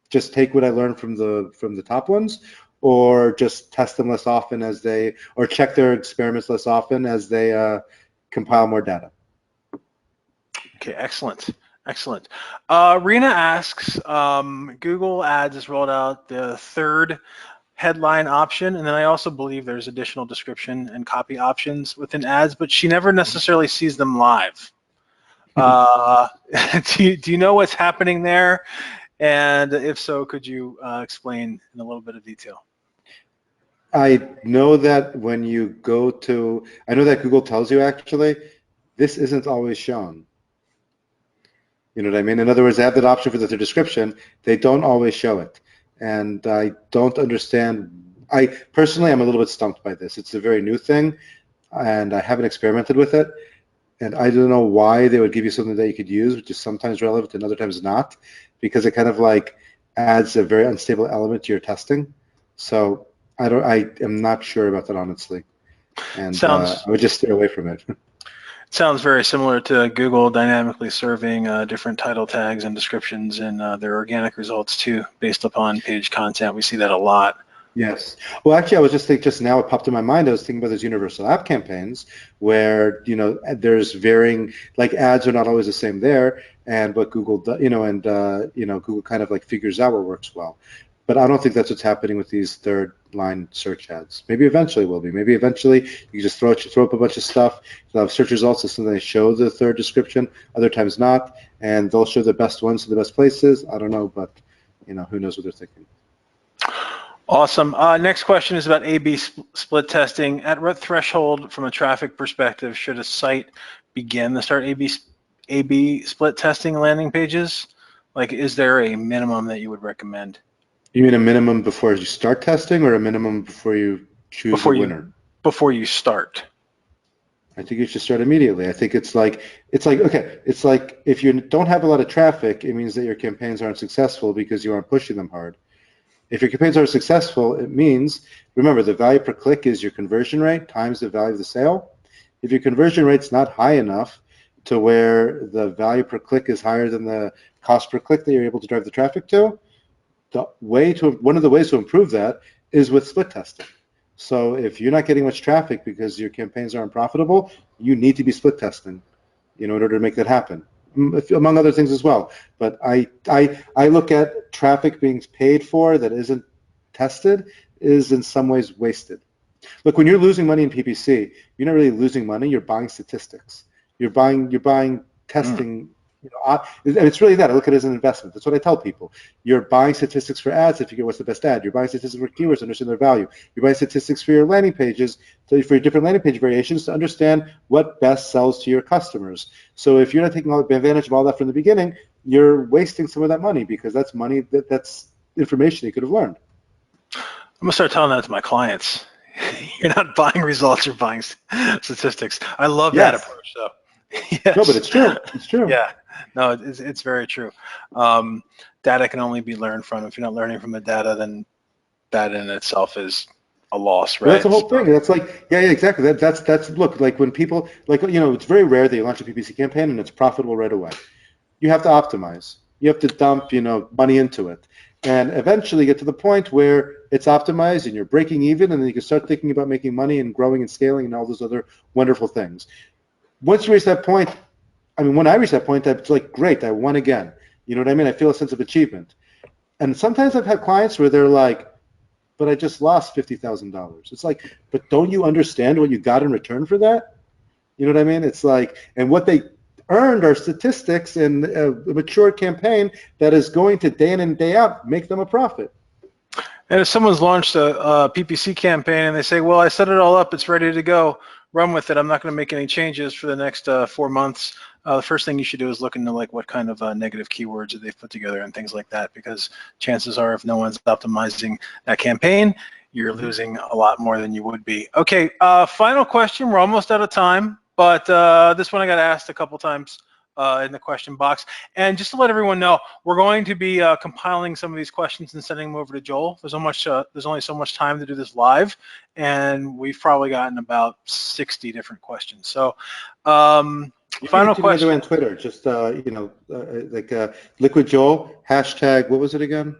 Speaker 2: just take what I learned from the top ones, or just test them less often or check their experiments less often as they compile more data.
Speaker 1: Okay, excellent. Excellent. Rena asks, Google Ads has rolled out the 3rd headline option, and then I also believe there's additional description and copy options within ads, but she never necessarily sees them live. Do you know what's happening there? And if so, could you explain in a little bit of detail?
Speaker 2: I know that when you go to, I know that Google tells you actually, this isn't always shown. You know what I mean? In other words, they have that option for the description. They don't always show it. And I don't understand. I personally, I'm a little bit stumped by this. It's a very new thing, and I haven't experimented with it. And I don't know why they would give you something that you could use, which is sometimes relevant and other times not, because it kind of like adds a very unstable element to your testing. So I am not sure about that, honestly. And I
Speaker 1: Sounds
Speaker 2: would just stay away from it.
Speaker 1: sounds very similar to Google dynamically serving different title tags and descriptions in their organic results too, based upon page content. We see that a lot.
Speaker 2: Yes. Well, actually, I was just thinking, just now it popped in my mind. I was thinking about those universal app campaigns where, there's varying, like ads are not always the same there, and what Google, Google kind of like figures out what works well. But I don't think that's what's happening with these third line search ads. Maybe eventually will be. Maybe eventually you just throw up a bunch of stuff. You'll have search results, and they show the third description, other times not, and they'll show the best ones to the best places. I don't know, but who knows what they're thinking.
Speaker 1: Awesome. Next question is about A/B split testing. At what threshold, from a traffic perspective, should a site begin to start A/B split testing landing pages? Like, is there a minimum that you would recommend?
Speaker 2: You mean a minimum before you start testing, or a minimum before you choose a winner?
Speaker 1: Before you start.
Speaker 2: I think you should start immediately. I think it's like if you don't have a lot of traffic, it means that your campaigns aren't successful because you aren't pushing them hard. If your campaigns are successful, it means, remember, the value per click is your conversion rate times the value of the sale. If your conversion rate's not high enough to where the value per click is higher than the cost per click that you're able to drive the traffic to, one of the ways to improve that is with split testing. So if you're not getting much traffic because your campaigns aren't profitable, you need to be split testing, in order to make that happen, among other things as well. But I look at traffic being paid for that isn't tested is in some ways wasted. Look, when you're losing money in PPC, you're not really losing money. You're buying statistics. You're buying testing. And it's really that. I look at it as an investment. That's what I tell people. You're buying statistics for ads to figure what's the best ad. You're buying statistics for keywords to understand their value. You're buying statistics for your landing pages, for your different landing page variations to understand what best sells to your customers. So if you're not taking advantage of all that from the beginning, you're wasting some of that money, because that's money that's information you could have learned.
Speaker 1: I'm gonna start telling that to my clients. You're not buying results, you're buying statistics. I love that approach, though.
Speaker 2: Yes. No, but it's true. It's true.
Speaker 1: Yeah. No, it's very true. Data can only be learned from. If you're not learning from the data, then that in itself is a loss, right?
Speaker 2: Well, that's the whole thing. That's like, yeah, exactly. That's look, like when people, it's very rare that you launch a PPC campaign and it's profitable right away. You have to optimize. You have to dump, money into it, and eventually get to the point where it's optimized and you're breaking even, and then you can start thinking about making money and growing and scaling and all those other wonderful things. Once you reach that point, when I reach that point, it's like, great, I won again. You know what I mean? I feel a sense of achievement. And sometimes I've had clients where they're like, but I just lost $50,000. It's like, but don't you understand what you got in return for that? You know what I mean? It's like, and what they earned are statistics and a mature campaign that is going to day in and day out make them a profit.
Speaker 1: And if someone's launched a PPC campaign and they say, well, I set it all up, it's ready to go, run with it, I'm not going to make any changes for the next 4 months, the first thing you should do is look into what kind of negative keywords that they've put together and things like that, because chances are if no one's optimizing that campaign, you're losing a lot more than you would be. Okay, final question. We're almost out of time, but this one I got asked a couple times in the question box. And just to let everyone know, we're going to be compiling some of these questions and sending them over to Joel. There's only so much time to do this live, and we've probably gotten about 60 different questions. So final question.
Speaker 2: On Twitter, just Liquid Joel, hashtag, what was it again?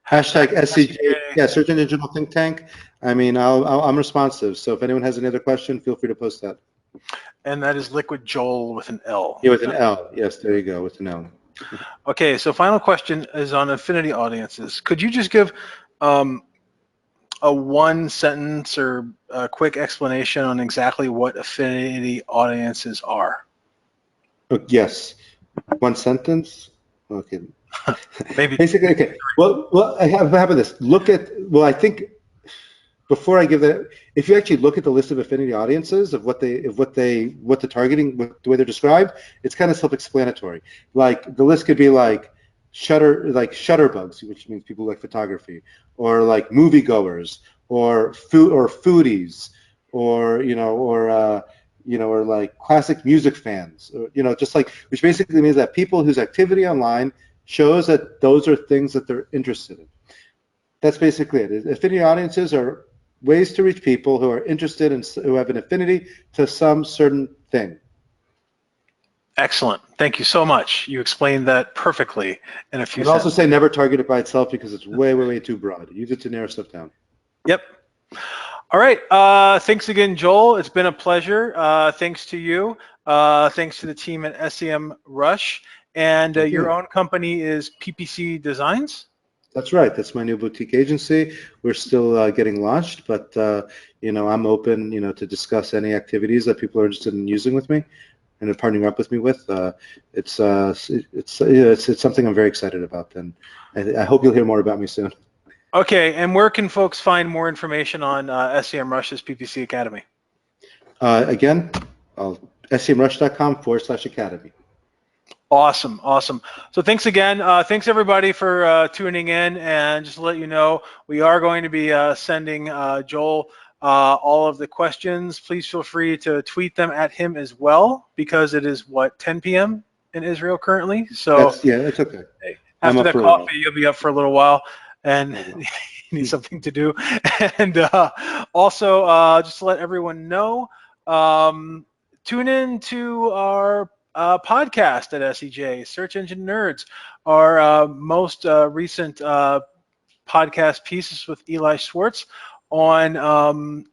Speaker 2: Hashtag SCJ, yeah, Search Engine Digital Think Tank. I'm responsive, so if anyone has any other question, feel free to post that.
Speaker 1: And that is Liquid Joel with an L.
Speaker 2: Yeah, with an L. Yes, there you go, with an L.
Speaker 1: Okay, so final question is on affinity audiences. Could you just give a one sentence or a quick explanation on exactly what affinity audiences are?
Speaker 2: Yes. One sentence? Okay.
Speaker 1: Maybe.
Speaker 2: Basically, okay. Well, how about this? I think before I give that, if you actually look at the list of affinity audiences of what the targeting, the way they're described, it's kind of self-explanatory. Like the list could be like shutterbugs, which means people who like photography, or like moviegoers, or foodies, or or like classic music fans, or, just like, which basically means that people whose activity online shows that those are things that they're interested in. That's basically it. Affinity audiences are ways to reach people who are interested in, who have an affinity to some certain thing.
Speaker 1: Excellent. Thank you so much. You explained that perfectly in a few
Speaker 2: I'd also say never target it by itself because it's way, way, way too broad. Use it to narrow stuff down.
Speaker 1: Yep. All right. Thanks again, Joel. It's been a pleasure. Thanks to you. Thanks to the team at SEM Rush. And your own company is PPC Designs?
Speaker 2: That's right. That's my new boutique agency. We're still getting launched, but I'm open, to discuss any activities that people are interested in using with me and partnering up with me with. It's something I'm very excited about, and I hope you'll hear more about me soon.
Speaker 1: Okay, and where can folks find more information on SEM Rush's PPC Academy?
Speaker 2: Again, semrush.com/academy.
Speaker 1: Awesome, awesome. So thanks again. Thanks everybody for tuning in, and just to let you know, we are going to be sending Joel all of the questions. Please feel free to tweet them at him as well, because it is, what, 10 p.m. in Israel currently? So
Speaker 2: yeah, that's okay.
Speaker 1: After that coffee, you'll be up for a little while, and you need something to do. And also, just to let everyone know, tune in to our podcast at SEJ, Search Engine Nerds, our most recent podcast pieces with Eli Schwartz on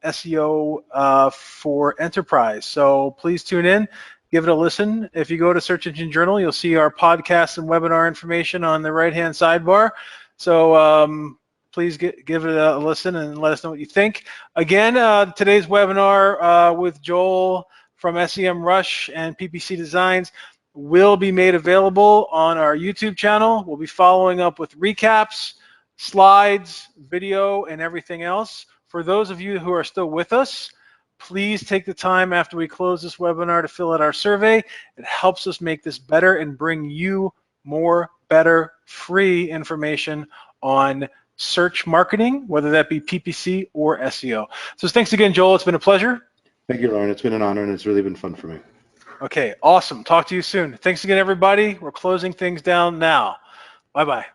Speaker 1: SEO for enterprise. So please tune in, give it a listen. If you go to Search Engine Journal, you'll see our podcast and webinar information on the right-hand sidebar. So please give it a listen and let us know what you think. Again, today's webinar with Joel from SEM Rush and PPC Designs will be made available on our YouTube channel. We'll be following up with recaps, slides, video, and everything else. For those of you who are still with us, please take the time after we close this webinar to fill out our survey. It helps us make this better and bring you more, better, free information on search marketing, whether that be PPC or SEO. So thanks again, Joel. It's been a pleasure.
Speaker 2: Thank you, Lauren. It's been an honor, and it's really been fun for me.
Speaker 1: Okay, awesome. Talk to you soon. Thanks again, everybody. We're closing things down now. Bye-bye.